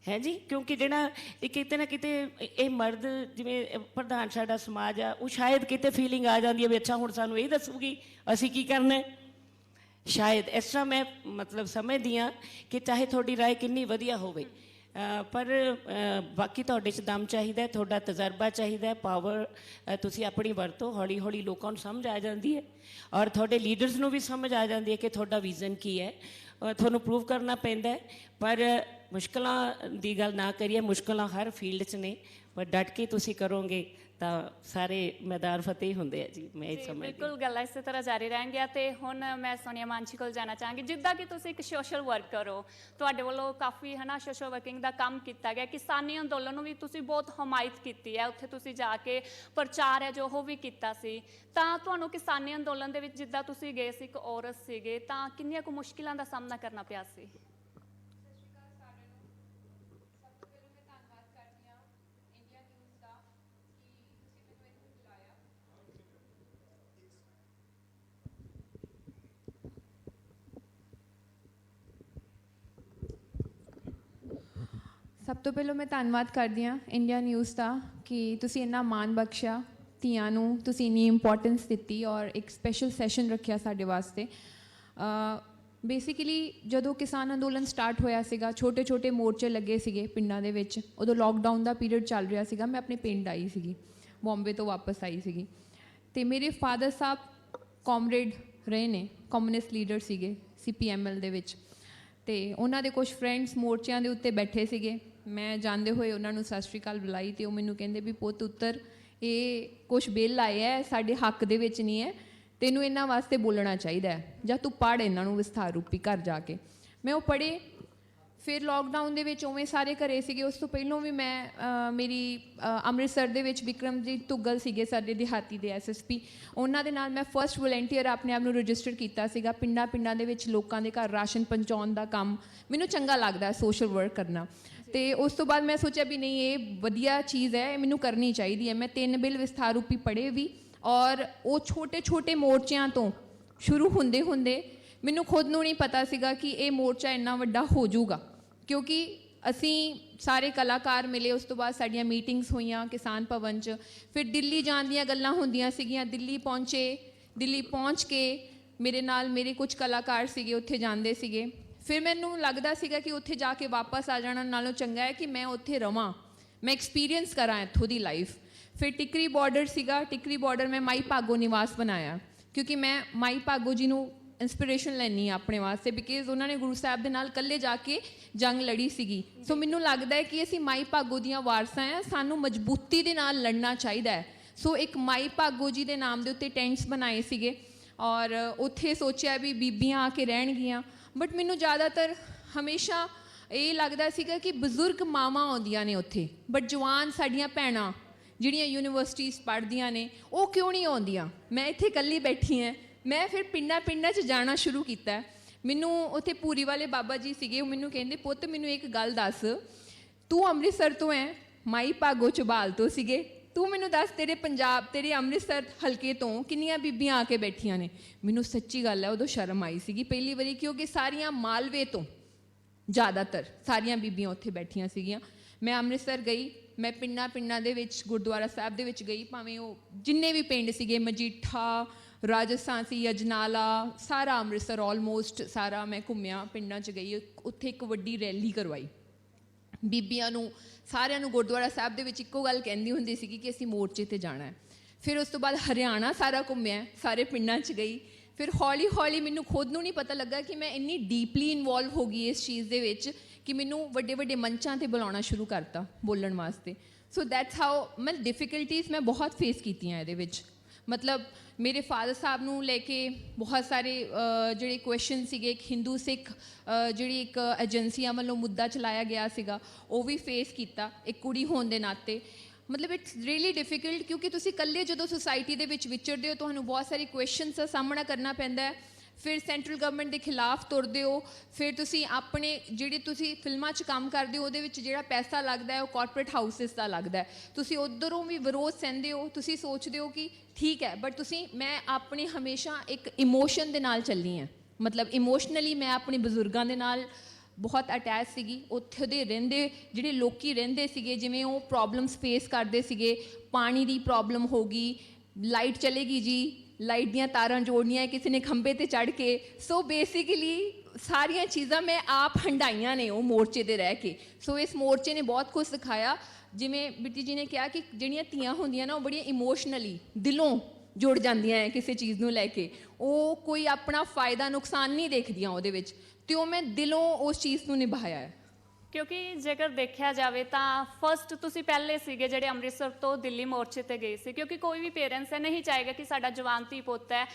ਹੈ ਜੀ। ਕਿਉਂਕਿ ਜਿਹੜਾ ਇਹ ਕਿਤੇ ਨਾ ਕਿਤੇ ਇਹ ਮਰਦ, ਜਿਵੇਂ ਪ੍ਰਧਾਨ ਸਾਡਾ ਸਮਾਜ ਆ, ਉਹ ਸ਼ਾਇਦ ਕਿਤੇ ਫੀਲਿੰਗ ਆ ਜਾਂਦੀ ਹੈ ਵੀ ਅੱਛਾ ਹੁਣ ਸਾਨੂੰ ਇਹ ਦੱਸੂਗੀ ਅਸੀਂ ਕੀ ਕਰਨਾ ਹੈ। ਸ਼ਾਇਦ ਇਸ ਤਰ੍ਹਾਂ ਮੈਂ ਮਤਲਬ ਸਮਝਦੀ ਹਾਂ ਕਿ ਚਾਹੇ ਤੁਹਾਡੀ ਰਾਏ ਕਿੰਨੀ ਵਧੀਆ ਹੋਵੇ, ਪਰ ਬਾਕੀ ਤੁਹਾਡੇ 'ਚ ਦਮ ਚਾਹੀਦਾ, ਤੁਹਾਡਾ ਤਜਰਬਾ ਚਾਹੀਦਾ, ਪਾਵਰ ਤੁਸੀਂ ਆਪਣੀ ਵਰਤੋ। ਹੌਲੀ ਹੌਲੀ ਲੋਕਾਂ ਨੂੰ ਸਮਝ ਆ ਜਾਂਦੀ ਹੈ ਔਰ ਤੁਹਾਡੇ ਲੀਡਰਸ ਨੂੰ ਵੀ ਸਮਝ ਆ ਜਾਂਦੀ ਹੈ ਕਿ ਤੁਹਾਡਾ ਵਿਜ਼ਨ ਕੀ ਹੈ। ਤੁਹਾਨੂੰ ਪ੍ਰੂਵ ਕਰਨਾ ਪੈਂਦਾ ਹੈ, ਪਰ ਮੁਸ਼ਕਲਾਂ ਦੀ ਗੱਲ ਨਾ ਕਰੀਏ, ਮੁਸ਼ਕਲਾਂ ਹਰ ਫੀਲਡ 'ਚ ਨੇ, ਪਰ ਡਟ ਕੇ ਤੁਸੀਂ ਕਰੋਗੇ ਤਾਂ ਸਾਰੇ ਮੈਦਾਨ ਫਤਿਹ ਹੁੰਦੇ ਆ ਜੀ। ਮੈਂ ਇਹ ਸਮਝਦੀ। ਬਿਲਕੁਲ, ਗੱਲਾਂ ਇਸੇ ਤਰ੍ਹਾਂ ਜਾਰੀ ਰਹਿਣਗੀਆਂ। ਤੇ ਹੁਣ ਮੈਂ ਸੋਨੀਆ ਮਾਂਝੀ ਕੋਲ ਜਾਣਾ ਚਾਹਾਂਗੀ। ਜਿੱਦਾਂ ਕਿ ਤੁਸੀਂ ਇੱਕ ਸੋਸ਼ਲ ਵਰਕਰ ਹੋ, ਤੁਹਾਡੇ ਵੱਲੋਂ ਕਾਫੀ ਸੋਸ਼ਲ ਵਰਕਿੰਗ ਦਾ ਕੰਮ ਕੀਤਾ ਗਿਆ, ਕਿਸਾਨੀ ਅੰਦੋਲਨ ਨੂੰ ਵੀ ਤੁਸੀਂ ਬਹੁਤ ਹਮਾਇਤ ਕੀਤੀ ਹੈ, ਉੱਥੇ ਤੁਸੀਂ ਜਾ ਕੇ ਪ੍ਰਚਾਰ ਹੈ ਜੋ ਉਹ ਵੀ ਕੀਤਾ ਸੀ। ਤਾਂ ਤੁਹਾਨੂੰ ਕਿਸਾਨੀ ਅੰਦੋਲਨ ਦੇ ਵਿੱਚ ਜਿੱਦਾਂ ਤੁਸੀਂ ਗਏ ਸੀ, ਇੱਕ ਔਰਤ ਸੀਗੇ, ਤਾਂ ਕਿੰਨੀਆਂ ਕੁ ਮੁਸ਼ਕਿਲਾਂ ਦਾ ਸਾਹਮਣਾ ਕਰਨਾ ਪਿਆ ਸੀ? ਸਭ ਤੋਂ ਪਹਿਲਾਂ ਮੈਂ ਧੰਨਵਾਦ ਕਰਦੀ ਹਾਂ ਇੰਡੀਆ ਨਿਊਜ਼ ਦਾ ਕਿ ਤੁਸੀਂ ਇੰਨਾ ਮਾਣ ਬਖਸ਼ਿਆ ਧੀਆਂ ਨੂੰ, ਤੁਸੀਂ ਇੰਨੀ ਇੰਪੋਰਟੈਂਸ ਦਿੱਤੀ ਔਰ ਇੱਕ ਸਪੈਸ਼ਲ ਸੈਸ਼ਨ ਰੱਖਿਆ ਸਾਡੇ ਵਾਸਤੇ। ਬੇਸਿਕਲੀ ਜਦੋਂ ਕਿਸਾਨ ਅੰਦੋਲਨ ਸਟਾਰਟ ਹੋਇਆ ਸੀਗਾ, ਛੋਟੇ ਛੋਟੇ ਮੋਰਚੇ ਲੱਗੇ ਸੀਗੇ ਪਿੰਡਾਂ ਦੇ ਵਿੱਚ, ਉਦੋਂ ਲੋਕਡਾਊਨ ਦਾ ਪੀਰੀਅਡ ਚੱਲ ਰਿਹਾ ਸੀਗਾ। ਮੈਂ ਆਪਣੇ ਪਿੰਡ ਆਈ ਸੀਗੀ, ਬੰਬੇ ਤੋਂ ਵਾਪਸ ਆਈ ਸੀਗੀ, ਅਤੇ ਮੇਰੇ ਫਾਦਰ ਸਾਹਿਬ ਕਾਮਰੇਡ ਰਹੇ ਨੇ, ਕਮਿਊਨਿਸਟ ਲੀਡਰ ਸੀਗੇ CPML ਦੇ ਵਿੱਚ, ਅਤੇ ਉਹਨਾਂ ਦੇ ਕੁਛ ਫਰੈਂਡਸ ਮੋਰਚਿਆਂ ਦੇ ਉੱਤੇ ਬੈਠੇ ਸੀਗੇ। ਮੈਂ ਜਾਂਦੇ ਹੋਏ ਉਹਨਾਂ ਨੂੰ ਸਤਿ ਸ਼੍ਰੀ ਅਕਾਲ ਬੁਲਾਈ, ਅਤੇ ਉਹ ਮੈਨੂੰ ਕਹਿੰਦੇ ਵੀ ਪੁੱਤ ਉੱਤਰ, ਇਹ ਕੁਛ ਬਿੱਲ ਆਏ ਹੈ ਸਾਡੇ ਹੱਕ ਦੇ ਵਿੱਚ ਨਹੀਂ ਹੈ, ਤੈਨੂੰ ਇਹਨਾਂ ਵਾਸਤੇ ਬੋਲਣਾ ਚਾਹੀਦਾ ਹੈ, ਜਾਂ ਤੂੰ ਪੜ੍ਹ ਇਹਨਾਂ ਨੂੰ ਵਿਸਥਾਰ ਰੂਪੀ ਘਰ ਜਾ ਕੇ। ਮੈਂ ਉਹ ਪੜ੍ਹੇ। ਫਿਰ ਲੋਕਡਾਊਨ ਦੇ ਵਿੱਚ ਉਵੇਂ ਸਾਰੇ ਘਰੇ ਸੀਗੇ। ਉਸ ਤੋਂ ਪਹਿਲਾਂ ਵੀ ਮੈਂ ਮੇਰੀ ਅੰਮ੍ਰਿਤਸਰ ਦੇ ਵਿੱਚ ਵਿਕਰਮਜੀਤ ਤੁੱਗਲ ਸੀਗੇ ਸਾਡੇ ਦਿਹਾਤੀ ਦੇ SSP, ਉਹਨਾਂ ਦੇ ਨਾਲ ਮੈਂ ਫਸਟ ਵਲੰਟੀਅਰ ਆਪਣੇ ਆਪ ਨੂੰ ਰਜਿਸਟਰ ਕੀਤਾ ਸੀਗਾ। ਪਿੰਡਾਂ ਪਿੰਡਾਂ ਦੇ ਵਿੱਚ ਲੋਕਾਂ ਦੇ ਘਰ ਰਾਸ਼ਨ ਪਹੁੰਚਾਉਣ ਦਾ ਕੰਮ ਮੈਨੂੰ ਚੰਗਾ ਲੱਗਦਾ, ਸੋਸ਼ਲ ਵਰਕ ਕਰਨਾ। ਅਤੇ ਉਸ ਤੋਂ ਬਾਅਦ ਮੈਂ ਸੋਚਿਆ ਵੀ ਨਹੀਂ, ਇਹ ਵਧੀਆ ਚੀਜ਼ ਹੈ, ਇਹ ਮੈਨੂੰ ਕਰਨੀ ਚਾਹੀਦੀ ਹੈ। ਮੈਂ 3 ਬਿੱਲ ਵਿਸਥਾਰ ਰੂਪੀ ਪੜ੍ਹੇ ਵੀ, ਔਰ ਉਹ ਛੋਟੇ ਛੋਟੇ ਮੋਰਚਿਆਂ ਤੋਂ ਸ਼ੁਰੂ ਹੁੰਦੇ ਹੁੰਦੇ ਮੈਨੂੰ ਖੁਦ ਨੂੰ ਨਹੀਂ ਪਤਾ ਸੀਗਾ ਕਿ ਇਹ ਮੋਰਚਾ ਇੰਨਾ ਵੱਡਾ ਹੋ ਜਾਊਗਾ, ਕਿਉਂਕਿ ਅਸੀਂ ਸਾਰੇ ਕਲਾਕਾਰ ਮਿਲੇ। ਉਸ ਤੋਂ ਬਾਅਦ ਸਾਡੀਆਂ ਮੀਟਿੰਗਸ ਹੋਈਆਂ ਕਿਸਾਨ ਭਵਨ 'ਚ, ਫਿਰ ਦਿੱਲੀ ਜਾਣ ਦੀਆਂ ਗੱਲਾਂ ਹੁੰਦੀਆਂ ਸੀਗੀਆਂ। ਦਿੱਲੀ ਪਹੁੰਚੇ, ਦਿੱਲੀ ਪਹੁੰਚ ਕੇ ਮੇਰੇ ਨਾਲ ਮੇਰੇ ਕੁਝ ਕਲਾਕਾਰ ਸੀਗੇ, ਉੱਥੇ ਜਾਂਦੇ ਸੀਗੇ। ਫਿਰ ਮੈਨੂੰ ਲੱਗਦਾ ਸੀਗਾ ਕਿ ਉੱਥੇ ਜਾ ਕੇ ਵਾਪਸ ਆ ਜਾਣਾ ਨਾਲੋਂ ਚੰਗਾ ਹੈ ਕਿ ਮੈਂ ਉੱਥੇ ਰਵਾਂ, ਮੈਂ ਐਕਸਪੀਰੀਅੰਸ ਕਰਾਂ ਇੱਥੋਂ ਦੀ ਲਾਈਫ। ਫਿਰ ਟਿਕਰੀ ਬਾਰਡਰ ਸੀਗਾ, ਟਿਕਰੀ ਬਾਰਡਰ ਮੈਂ ਮਾਈ ਭਾਗੋ ਨਿਵਾਸ ਬਣਾਇਆ, ਕਿਉਂਕਿ ਮੈਂ ਮਾਈ ਭਾਗੋ ਜੀ ਨੂੰ ਇੰਸਪੀਰੇਸ਼ਨ ਲੈਣੀ ਆ ਆਪਣੇ ਵਾਸਤੇ, ਬਿਕਾਜ਼ ਉਹਨਾਂ ਨੇ ਗੁਰੂ ਸਾਹਿਬ ਦੇ ਨਾਲ ਇਕੱਲੇ ਜਾ ਕੇ ਜੰਗ ਲੜੀ ਸੀਗੀ। ਸੋ ਮੈਨੂੰ ਲੱਗਦਾ ਹੈ ਕਿ ਅਸੀਂ ਮਾਈ ਭਾਗੋ ਦੀਆਂ ਵਾਰਸਾਂ ਆ, ਸਾਨੂੰ ਮਜ਼ਬੂਤੀ ਦੇ ਨਾਲ ਲੜਨਾ ਚਾਹੀਦਾ ਹੈ। ਸੋ ਇੱਕ ਮਾਈ ਭਾਗੋ ਜੀ ਦੇ ਨਾਮ ਦੇ ਉੱਤੇ ਟੈਂਟਸ ਬਣਾਏ ਸੀਗੇ, ਔਰ ਉੱਥੇ ਸੋਚਿਆ ਵੀ ਬੀਬੀਆਂ ਆ ਕੇ ਰਹਿਣਗੀਆਂ। ਬਟ ਮੈਨੂੰ ਜ਼ਿਆਦਾਤਰ ਹਮੇਸ਼ਾ ਇਹ ਲੱਗਦਾ ਸੀਗਾ ਕਿ ਬਜ਼ੁਰਗ ਮਾਵਾਂ ਆਉਂਦੀਆਂ ਨੇ ਉੱਥੇ, ਬਟ ਜਵਾਨ ਸਾਡੀਆਂ ਭੈਣਾਂ ਜਿਹੜੀਆਂ ਯੂਨੀਵਰਸਿਟੀਜ਼ ਪੜ੍ਹਦੀਆਂ ਨੇ, ਉਹ ਕਿਉਂ ਨਹੀਂ ਆਉਂਦੀਆਂ? ਮੈਂ ਇੱਥੇ ਇਕੱਲੀ ਬੈਠੀ ਹਾਂ। ਮੈਂ ਫਿਰ ਪਿੰਡਾਂ ਪਿੰਡਾਂ 'ਚ ਜਾਣਾ ਸ਼ੁਰੂ ਕੀਤਾ। ਮੈਨੂੰ ਉੱਥੇ ਪੂਰੀ ਵਾਲੇ ਬਾਬਾ ਜੀ ਸੀਗੇ, ਉਹ ਮੈਨੂੰ ਕਹਿੰਦੇ ਪੁੱਤ ਮੈਨੂੰ ਇੱਕ ਗੱਲ ਦੱਸ, ਤੂੰ ਅੰਮ੍ਰਿਤਸਰ ਤੋਂ ਹੈ, ਮਾਈ ਭਾਗੋ ਝਬਾਲ ਤੋਂ ਸੀਗੇ, ਤੂੰ ਮੈਨੂੰ ਦੱਸ ਤੇਰੇ ਪੰਜਾਬ, ਤੇਰੇ ਅੰਮ੍ਰਿਤਸਰ ਹਲਕੇ ਤੋਂ ਕਿੰਨੀਆਂ ਬੀਬੀਆਂ ਆ ਕੇ ਬੈਠੀਆਂ ਨੇ? ਮੈਨੂੰ ਸੱਚੀ ਗੱਲ ਹੈ ਉਦੋਂ ਸ਼ਰਮ ਆਈ ਸੀਗੀ ਪਹਿਲੀ ਵਾਰੀ, ਕਿਉਂਕਿ ਸਾਰੀਆਂ ਮਾਲਵੇ ਤੋਂ ਜ਼ਿਆਦਾਤਰ ਸਾਰੀਆਂ ਬੀਬੀਆਂ ਉੱਥੇ ਬੈਠੀਆਂ ਸੀਗੀਆਂ। ਮੈਂ ਅੰਮ੍ਰਿਤਸਰ ਗਈ, ਮੈਂ ਪਿੰਡਾਂ ਪਿੰਡਾਂ ਦੇ ਵਿੱਚ ਗੁਰਦੁਆਰਾ ਸਾਹਿਬ ਦੇ ਵਿੱਚ ਗਈ, ਭਾਵੇਂ ਉਹ ਜਿੰਨੇ ਵੀ ਪਿੰਡ ਸੀਗੇ, ਮਜੀਠਾ, ਰਾਜਸਥਾਨ, ਅਜਨਾਲਾ, ਸਾਰਾ ਅੰਮ੍ਰਿਤਸਰ ਆਲਮੋਸਟ ਸਾਰਾ ਮੈਂ ਘੁੰਮਿਆ, ਪਿੰਡਾਂ 'ਚ ਗਈ। ਉੱਥੇ ਇੱਕ ਵੱਡੀ ਰੈਲੀ ਕਰਵਾਈ। ਬੀਬੀਆਂ ਨੂੰ ਸਾਰਿਆਂ ਨੂੰ ਗੁਰਦੁਆਰਾ ਸਾਹਿਬ ਦੇ ਵਿੱਚ ਇੱਕੋ ਗੱਲ ਕਹਿੰਦੀ ਹੁੰਦੀ ਸੀਗੀ ਕਿ ਅਸੀਂ ਮੋਰਚੇ ਤੇ ਜਾਣਾ ਹੈ। ਫਿਰ ਉਸ ਤੋਂ ਬਾਅਦ ਹਰਿਆਣਾ ਸਾਰਾ ਘੁੰਮਿਆ, ਸਾਰੇ ਪਿੰਡਾਂ 'ਚ ਗਈ। ਫਿਰ ਹੌਲੀ ਹੌਲੀ ਮੈਨੂੰ ਖੁਦ ਨੂੰ ਨਹੀਂ ਪਤਾ ਲੱਗਾ ਕਿ ਮੈਂ ਇੰਨੀ ਡੀਪਲੀ ਇਨਵੋਲਵ ਹੋ ਗਈ ਇਸ ਚੀਜ਼ ਦੇ ਵਿੱਚ ਕਿ ਮੈਨੂੰ ਵੱਡੇ ਵੱਡੇ ਮੰਚਾਂ 'ਤੇ ਬੁਲਾਉਣਾ ਸ਼ੁਰੂ ਕਰਤਾ ਬੋਲਣ ਵਾਸਤੇ। ਸੋ ਦੈਟਸ ਹਾਊ ਮੈਂ ਡਿਫਿਕਲਟੀਜ਼ ਮੈਂ ਬਹੁਤ ਫੇਸ ਕੀਤੀਆਂ ਇਹਦੇ ਵਿੱਚ। ਮਤਲਬ ਮੇਰੇ ਫਾਦਰ ਸਾਹਿਬ ਨੂੰ ਲੈ ਕੇ ਬਹੁਤ ਸਾਰੇ ਜਿਹੜੇ ਕੁਐਸਚਨ ਸੀਗੇ, ਇੱਕ ਹਿੰਦੂ ਸਿੱਖ ਜਿਹੜੀ ਇੱਕ ਏਜੰਸੀਆਂ ਵੱਲੋਂ ਮੁੱਦਾ ਚਲਾਇਆ ਗਿਆ ਸੀਗਾ, ਉਹ ਵੀ ਫੇਸ ਕੀਤਾ ਇੱਕ ਕੁੜੀ ਹੋਣ ਦੇ ਨਾਤੇ। ਮਤਲਬ ਇਟਸ ਰੀਅਲੀ ਡਿਫਿਕਲਟ, ਕਿਉਂਕਿ ਤੁਸੀਂ ਇਕੱਲੇ ਜਦੋਂ ਸੁਸਾਇਟੀ ਦੇ ਵਿੱਚ ਵਿਚਰਦੇ ਹੋ ਤੁਹਾਨੂੰ ਬਹੁਤ ਸਾਰੇ ਕੁਐਸਚਨਸ ਦਾ ਸਾਹਮਣਾ ਕਰਨਾ ਪੈਂਦਾ ਹੈ। ਫਿਰ ਸੈਂਟਰਲ ਗਵਰਨਮੈਂਟ ਦੇ ਖਿਲਾਫ ਤੁਰਦੇ ਹੋ। ਫਿਰ ਤੁਸੀਂ ਆਪਣੇ ਜਿਹੜੇ ਤੁਸੀਂ ਫਿਲਮਾਂ 'ਚ ਕੰਮ ਕਰਦੇ ਹੋ ਉਹਦੇ ਵਿੱਚ ਜਿਹੜਾ ਪੈਸਾ ਲੱਗਦਾ ਹੈ ਉਹ ਕਾਰਪੋਰੇਟ ਹਾਊਸਿਸ ਦਾ ਲੱਗਦਾ ਹੈ। ਤੁਸੀਂ ਉੱਧਰੋਂ ਵੀ ਵਿਰੋਧ ਸਹਿੰਦੇ ਹੋ। ਤੁਸੀਂ ਸੋਚਦੇ ਹੋ ਕਿ ਠੀਕ ਹੈ, ਬਟ ਮੈਂ ਆਪਣੇ ਹਮੇਸ਼ਾ ਇੱਕ ਇਮੋਸ਼ਨ ਦੇ ਨਾਲ ਚੱਲੀ ਹਾਂ। ਮਤਲਬ ਇਮੋਸ਼ਨਲੀ ਮੈਂ ਆਪਣੇ ਬਜ਼ੁਰਗਾਂ ਦੇ ਨਾਲ ਬਹੁਤ ਅਟੈਚ ਸੀਗੀ। ਉੱਥੇ ਦੇ ਰਹਿੰਦੇ ਜਿਹੜੇ ਲੋਕੀ ਰਹਿੰਦੇ ਸੀਗੇ, ਜਿਵੇਂ ਉਹ ਪ੍ਰੋਬਲਮਸ ਫੇਸ ਕਰਦੇ ਸੀਗੇ। ਪਾਣੀ ਦੀ ਪ੍ਰੋਬਲਮ ਹੋ ਗਈ, ਲਾਈਟ ਚਲੇਗੀ ਜੀ, ਲਾਈਟ ਦੀਆਂ ਤਾਰਾਂ ਜੋੜਨੀਆਂ ਕਿਸੇ ਨੇ ਖੰਭੇ ਤੇ ਚੜ੍ਹ ਕੇ। ਸੋ ਬੇਸਿਕਲੀ ਸਾਰੀਆਂ ਚੀਜ਼ਾਂ ਮੈਂ ਆਪ ਹੰਡਾਈਆਂ ਨੇ ਉਹ ਮੋਰਚੇ 'ਤੇ ਰਹਿ ਕੇ। ਸੋ ਇਸ ਮੋਰਚੇ ਨੇ ਬਹੁਤ ਕੁਝ ਸਿਖਾਇਆ। ਜਿਵੇਂ ਬਿੱਟੀ ਜੀ ਨੇ ਕਿਹਾ ਕਿ ਜਿਹੜੀਆਂ ਧੀਆਂ ਹੁੰਦੀਆਂ ਨਾ ਉਹ ਬੜੀਆਂ ਇਮੋਸ਼ਨਲੀ ਦਿਲੋਂ ਜੁੜ ਜਾਂਦੀਆਂ ਹੈ ਕਿਸੇ ਚੀਜ਼ ਨੂੰ ਲੈ ਕੇ। ਉਹ ਕੋਈ ਆਪਣਾ ਫਾਇਦਾ ਨੁਕਸਾਨ ਨਹੀਂ ਦੇਖਦੀਆਂ ਉਹਦੇ ਵਿੱਚ, ਅਤੇ ਉਹ ਮੈਂ ਦਿਲੋਂ ਉਸ ਚੀਜ਼ ਨੂੰ ਨਿਭਾਇਆ ਹੈ। ਕਿਉਂਕਿ ਜੇਕਰ ਦੇਖਿਆ ਜਾਵੇ ਤਾਂ ਫਸਟ ਤੁਸੀਂ ਪਹਿਲੇ ਸੀਗੇ ਜਿਹੜੇ ਅੰਮ੍ਰਿਤਸਰ ਤੋਂ ਦਿੱਲੀ ਮੋਰਚੇ ਤੇ ਗਏ ਸੀ, ਕਿਉਂਕਿ ਕੋਈ ਵੀ ਪੇਰੈਂਟਸ ਹੈ ਨਹੀਂ ਚਾਹੇਗਾ ਕਿ ਸਾਡਾ ਜਵਾਨ ਧੀ ਪੁੱਤ ਹੈ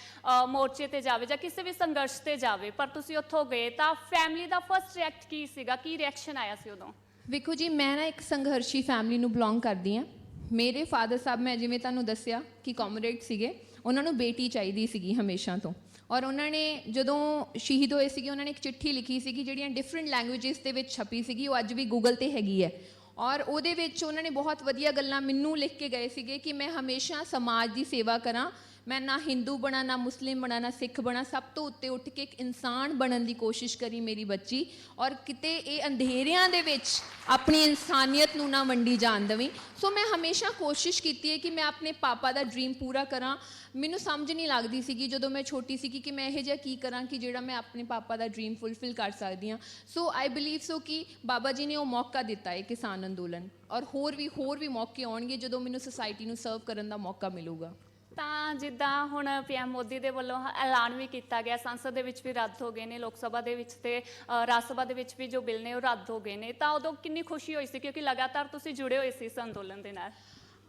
ਮੋਰਚੇ ਤੇ ਜਾਵੇ ਜਾਂ ਕਿਸੇ ਵੀ ਸੰਘਰਸ਼ ਤੇ ਜਾਵੇ। ਪਰ ਤੁਸੀਂ ਉੱਥੋਂ ਗਏ ਤਾਂ ਫੈਮਿਲੀ ਦਾ ਫਸਟ ਰਿਐਕਟ ਕੀ ਸੀਗਾ, ਕੀ ਰਿਐਕਸ਼ਨ ਆਇਆ ਸੀ ਉਦੋਂ? ਵੇਖੋ ਜੀ, ਮੈਂ ਨਾ ਇੱਕ ਸੰਘਰਸ਼ੀ ਫੈਮਿਲੀ ਨੂੰ ਬਿਲੋਂਗ ਕਰਦੀ ਹਾਂ। ਮੇਰੇ ਫਾਦਰ ਸਾਹਿਬ, ਮੈਂ ਜਿਵੇਂ ਤੁਹਾਨੂੰ ਦੱਸਿਆ ਕਿ ਕਾਮਰੇਡ ਸੀਗੇ, ਉਹਨਾਂ ਨੂੰ ਬੇਟੀ ਚਾਹੀਦੀ ਸੀਗੀ ਹਮੇਸ਼ਾ ਤੋਂ। ਔਰ ਉਹਨਾਂ ਨੇ ਜਦੋਂ ਸ਼ਹੀਦ ਹੋਏ ਸੀਗੇ ਉਹਨਾਂ ਨੇ ਇੱਕ ਚਿੱਠੀ ਲਿਖੀ ਸੀਗੀ ਜਿਹੜੀਆਂ ਡਿਫਰੈਂਟ ਲੈਂਗੁਏਜਿਸ ਦੇ ਵਿੱਚ ਛਪੀ ਸੀਗੀ। ਉਹ ਅੱਜ ਵੀ ਗੂਗਲ 'ਤੇ ਹੈਗੀ ਹੈ। ਔਰ ਉਹਦੇ ਵਿੱਚ ਉਹਨਾਂ ਨੇ ਬਹੁਤ ਵਧੀਆ ਗੱਲਾਂ ਮੈਨੂੰ ਲਿਖ ਕੇ ਗਏ ਸੀਗੇ ਕਿ ਮੈਂ ਹਮੇਸ਼ਾ ਸਮਾਜ ਦੀ ਸੇਵਾ ਕਰਾਂ। ਮੈਂ ਨਾ ਹਿੰਦੂ ਬਣਾ, ਨਾ ਮੁਸਲਿਮ ਬਣਾ, ਨਾ ਸਿੱਖ ਬਣਾ, ਸਭ ਤੋਂ ਉੱਤੇ ਉੱਠ ਕੇ ਇੱਕ ਇਨਸਾਨ ਬਣਨ ਦੀ ਕੋਸ਼ਿਸ਼ ਕਰੀ ਮੇਰੀ ਬੱਚੀ। ਔਰ ਕਿਤੇ ਇਹ ਅੰਧੇਰਿਆਂ ਦੇ ਵਿੱਚ ਆਪਣੀ ਇਨਸਾਨੀਅਤ ਨੂੰ ਨਾ ਵੰਡੀ ਜਾਣ ਦੇਵੀਂ। ਸੋ ਮੈਂ ਹਮੇਸ਼ਾ ਕੋਸ਼ਿਸ਼ ਕੀਤੀ ਹੈ ਕਿ ਮੈਂ ਆਪਣੇ ਪਾਪਾ ਦਾ ਡ੍ਰੀਮ ਪੂਰਾ ਕਰਾਂ। ਮੈਨੂੰ ਸਮਝ ਨਹੀਂ ਲੱਗਦੀ ਸੀਗੀ ਜਦੋਂ ਮੈਂ ਛੋਟੀ ਸੀਗੀ ਕਿ ਮੈਂ ਇਹੋ ਜਿਹਾ ਕੀ ਕਰਾਂ ਕਿ ਜਿਹੜਾ ਮੈਂ ਆਪਣੇ ਪਾਪਾ ਦਾ ਡ੍ਰੀਮ ਫੁਲਫਿਲ ਕਰ ਸਕਦੀ ਹਾਂ। ਸੋ ਆਈ ਬਿਲੀਵ ਸੋ ਕਿ ਬਾਬਾ ਜੀ ਨੇ ਉਹ ਮੌਕਾ ਦਿੱਤਾ ਹੈ ਕਿਸਾਨ ਅੰਦੋਲਨ, ਔਰ ਹੋਰ ਵੀ ਮੌਕੇ ਆਉਣਗੇ ਜਦੋਂ ਮੈਨੂੰ ਸੁਸਾਇਟੀ ਨੂੰ ਸਰਵ ਕਰਨ ਦਾ ਮੌਕਾ ਮਿਲੂਗਾ। ਤਾਂ ਜਿੱਦਾਂ ਹੁਣ PM ਮੋਦੀ ਦੇ ਵੱਲੋਂ ਐਲਾਨ ਵੀ ਕੀਤਾ ਗਿਆ, ਸੰਸਦ ਦੇ ਵਿੱਚ ਵੀ ਰੱਦ ਹੋ ਗਏ ਨੇ, ਲੋਕ ਸਭਾ ਦੇ ਵਿੱਚ ਤੇ ਰਾਜ ਸਭਾ ਦੇ ਵਿੱਚ ਵੀ ਜੋ ਬਿੱਲ ਨੇ ਉਹ ਰੱਦ ਹੋ ਗਏ ਨੇ, ਤਾਂ ਉਦੋਂ ਕਿੰਨੀ ਖੁਸ਼ੀ ਹੋਈ ਸੀ ਕਿਉਂਕਿ ਲਗਾਤਾਰ ਤੁਸੀਂ ਜੁੜੇ ਹੋਏ ਸੀ ਇਸ ਅੰਦੋਲਨ ਦੇ ਨਾਲ?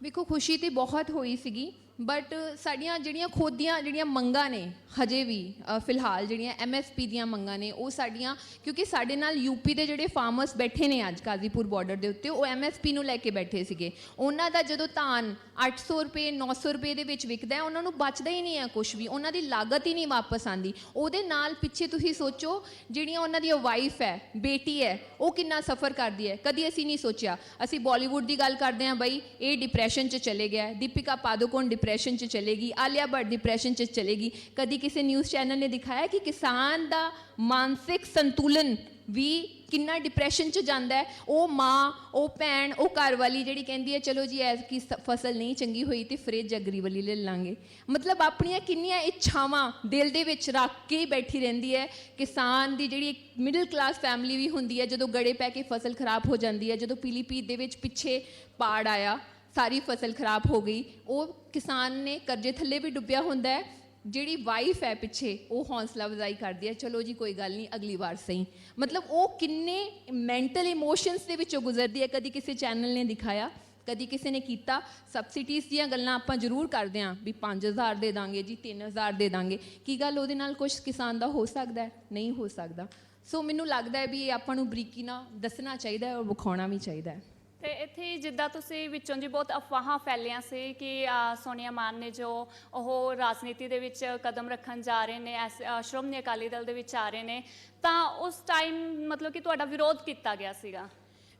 ਵੇਖੋ, ਖੁਸ਼ੀ ਤਾਂ ਬਹੁਤ ਹੋਈ ਸੀਗੀ, ਬਟ ਸਾਡੀਆਂ ਜਿਹੜੀਆਂ ਖੁਦ ਦੀਆਂ ਜਿਹੜੀਆਂ ਮੰਗਾਂ ਨੇ ਹਜੇ ਵੀ ਫਿਲਹਾਲ ਜਿਹੜੀਆਂ MSP ਦੀਆਂ ਮੰਗਾਂ ਨੇ ਉਹ ਸਾਡੀਆਂ, ਕਿਉਂਕਿ ਸਾਡੇ ਨਾਲ UP ਦੇ ਜਿਹੜੇ ਫਾਰਮਰਸ ਬੈਠੇ ਨੇ ਅੱਜ ਗਾਜ਼ੀਪੁਰ ਬਾਰਡਰ ਦੇ ਉੱਤੇ, ਉਹ MSP ਨੂੰ ਲੈ ਕੇ ਬੈਠੇ ਸੀਗੇ। ਉਹਨਾਂ ਦਾ ਜਦੋਂ ਧਾਨ 800 ਰੁਪਏ 900 ਰੁਪਏ ਦੇ ਵਿੱਚ ਵਿਕਦਾ ਹੈ, ਉਹਨਾਂ ਨੂੰ ਬਚਦਾ ਹੀ ਨਹੀਂ ਹੈ ਕੁਛ ਵੀ, ਉਹਨਾਂ ਦੀ ਲਾਗਤ ਹੀ ਨਹੀਂ ਵਾਪਸ ਆਉਂਦੀ। ਉਹਦੇ ਨਾਲ ਪਿੱਛੇ ਤੁਸੀਂ ਸੋਚੋ ਜਿਹੜੀਆਂ ਉਹਨਾਂ ਦੀਆਂ ਵਾਈਫ ਹੈ, ਬੇਟੀ ਹੈ, ਉਹ ਕਿੰਨਾ ਸਫ਼ਰ ਕਰਦੀ ਹੈ। ਕਦੀ ਅਸੀਂ ਨਹੀਂ ਸੋਚਿਆ। ਅਸੀਂ ਬਾਲੀਵੁੱਡ ਦੀ ਗੱਲ ਕਰਦੇ ਹਾਂ, ਬਈ ਇਹ ਡਿਪਰੈਸ਼ਨ 'ਚ ਚਲੇ ਗਿਆ, ਦੀਪਿਕਾ ਪਾਦੂਕੋਣ ਡਿਪਰੈਸ਼ਨ 'ਚ ਚਲੇਗੀ, ਆਲਿਆ ਭੱਟ ਡਿਪਰੈਸ਼ਨ 'ਚ ਚਲੇਗੀ। ਕਦੀ ਕਿਸੇ ਨਿਊਜ਼ ਚੈਨਲ ਨੇ ਦਿਖਾਇਆ ਕਿ ਕਿਸਾਨ ਦਾ ਮਾਨਸਿਕ ਸੰਤੁਲਨ ਵੀ ਕਿੰਨਾ ਡਿਪਰੈਸ਼ਨ 'ਚ ਜਾਂਦਾ ਹੈ। ਉਹ ਮਾਂ, ਉਹ ਭੈਣ, ਉਹ ਘਰ ਵਾਲੀ ਜਿਹੜੀ ਕਹਿੰਦੀ ਹੈ ਚਲੋ ਜੀ ਐਤਕੀ ਫਸਲ ਨਹੀਂ ਚੰਗੀ ਹੋਈ ਤੇ ਫਰਿੱਜ ਅਗਰੀ ਵਾਲੀ ਲੈ ਲਾਂਗੇ। ਮਤਲਬ ਆਪਣੀਆਂ ਕਿੰਨੀਆਂ ਇੱਛਾਵਾਂ ਦਿਲ ਦੇ ਵਿੱਚ ਰੱਖ ਕੇ ਹੀ ਬੈਠੀ ਰਹਿੰਦੀ ਹੈ। ਕਿਸਾਨ ਦੀ ਜਿਹੜੀ ਇੱਕ ਮਿਡਲ ਕਲਾਸ ਫੈਮਿਲੀ ਵੀ ਹੁੰਦੀ ਹੈ, ਜਦੋਂ ਗੜੇ ਪੈ ਕੇ ਫਸਲ ਖਰਾਬ ਹੋ ਜਾਂਦੀ ਹੈ, ਜਦੋਂ ਪੀਲੀਭੀਤ ਦੇ ਵਿੱਚ ਪਿੱਛੇ ਪਾੜ ਆਇਆ, ਸਾਰੀ ਫਸਲ ਖਰਾਬ ਹੋ ਗਈ, ਉਹ ਕਿਸਾਨ ਨੇ ਕਰਜ਼ੇ ਥੱਲੇ ਵੀ ਡੁੱਬਿਆ ਹੁੰਦਾ ਹੈ। ਜਿਹੜੀ ਵਾਈਫ ਹੈ ਪਿੱਛੇ, ਉਹ ਹੌਸਲਾ ਅਫਜ਼ਾਈ ਕਰਦੀ ਹੈ, ਚਲੋ ਜੀ ਕੋਈ ਗੱਲ ਨਹੀਂ ਅਗਲੀ ਵਾਰ ਸਹੀ। ਮਤਲਬ ਉਹ ਕਿੰਨੇ ਮੈਂਟਲ ਇਮੋਸ਼ਨਸ ਦੇ ਵਿੱਚੋਂ ਗੁਜ਼ਰਦੀ ਹੈ। ਕਦੀ ਕਿਸੇ ਚੈਨਲ ਨੇ ਦਿਖਾਇਆ, ਕਦੀ ਕਿਸੇ ਨੇ ਕੀਤਾ। ਸਬਸਿਡੀਜ਼ ਦੀਆਂ ਗੱਲਾਂ ਆਪਾਂ ਜ਼ਰੂਰ ਕਰਦੇ ਹਾਂ ਵੀ 5000 ਦੇ ਦਾਂਗੇ ਜੀ, 3000 ਦੇ ਦਾਂਗੇ। ਕੀ ਗੱਲ ਉਹਦੇ ਨਾਲ ਕੁਛ ਕਿਸਾਨ ਦਾ ਹੋ ਸਕਦਾ ਹੈ? ਨਹੀਂ ਹੋ ਸਕਦਾ। ਸੋ ਮੈਨੂੰ ਲੱਗਦਾ ਹੈ ਵੀ ਇਹ ਆਪਾਂ ਨੂੰ ਬਰੀਕੀ ਨਾਲ ਦੱਸਣਾ ਚਾਹੀਦਾ ਹੈ ਔਰ ਵਿਖਾਉਣਾ ਵੀ ਚਾਹੀਦਾ ਹੈ। ਤੇ ਇੱਥੇ ਜਿੱਦਾਂ ਤੁਸੀਂ ਵਿੱਚੋਂ ਜੀ ਬਹੁਤ ਅਫਵਾਹਾਂ ਫੈਲੀਆਂ ਸੀ ਕਿ ਸੋਨੀਆ ਮਾਨ ਨੇ ਜੋ ਉਹ ਰਾਜਨੀਤੀ ਦੇ ਵਿੱਚ ਕਦਮ ਰੱਖਣ ਜਾ ਰਹੇ ਨੇ, ਸ਼੍ਰੋਮਣੀ ਅਕਾਲੀ ਦਲ ਦੇ ਵਿੱਚ ਆ ਰਹੇ ਨੇ, ਤਾਂ ਉਸ ਟਾਈਮ ਮਤਲਬ ਕਿ ਤੁਹਾਡਾ ਵਿਰੋਧ ਕੀਤਾ ਗਿਆ ਸੀਗਾ?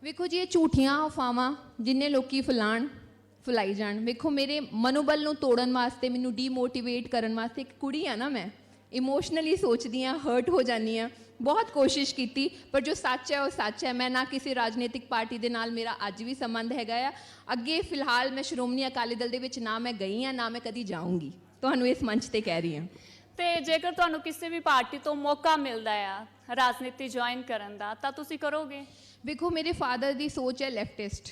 ਵੇਖੋ ਜੀ, ਇਹ ਝੂਠੀਆਂ ਅਫਵਾਹਾਂ ਜਿੰਨੇ ਲੋਕੀ ਫੈਲਾਈ ਜਾਣ। ਵੇਖੋ, ਮੇਰੇ ਮਨੋਬਲ ਨੂੰ ਤੋੜਨ ਵਾਸਤੇ, ਮੈਨੂੰ ਡੀਮੋਟੀਵੇਟ ਕਰਨ ਵਾਸਤੇ, ਇੱਕ ਕੁੜੀ ਆ ਨਾ, ਮੈਂ ਇਮੋਸ਼ਨਲੀ ਸੋਚਦੀ ਹਾਂ, ਹਰਟ ਹੋ ਜਾਂਦੀ ਹਾਂ। ਬਹੁਤ ਕੋਸ਼ਿਸ਼ ਕੀਤੀ, ਪਰ ਜੋ ਸੱਚ ਹੈ ਉਹ ਸੱਚ ਹੈ। ਮੈਂ ਨਾ ਕਿਸੇ ਰਾਜਨੀਤਿਕ ਪਾਰਟੀ ਦੇ ਨਾਲ ਮੇਰਾ ਅੱਜ ਵੀ ਸੰਬੰਧ ਹੈਗਾ ਆ। ਅੱਗੇ ਫਿਲਹਾਲ ਮੈਂ ਸ਼੍ਰੋਮਣੀ ਅਕਾਲੀ ਦਲ ਦੇ ਵਿੱਚ ਨਾ ਮੈਂ ਗਈ ਹਾਂ, ਨਾ ਮੈਂ ਕਦੀ ਜਾਊਂਗੀ। ਤੁਹਾਨੂੰ ਇਸ ਮੰਚ ਤੇ ਕਹਿ ਰਹੀ ਹਾਂ। ਤੇ ਜੇਕਰ ਤੁਹਾਨੂੰ ਕਿਸੇ ਵੀ ਪਾਰਟੀ ਤੋਂ ਮੌਕਾ ਮਿਲਦਾ ਆ ਰਾਜਨੀਤੀ ਜੁਆਇਨ ਕਰਨ ਦਾ, ਤਾਂ ਤੁਸੀਂ ਕਰੋਗੇ? ਵੇਖੋ ਮੇਰੇ ਫਾਦਰ ਦੀ ਸੋਚ ਹੈ ਲੈਫਟਿਸਟ,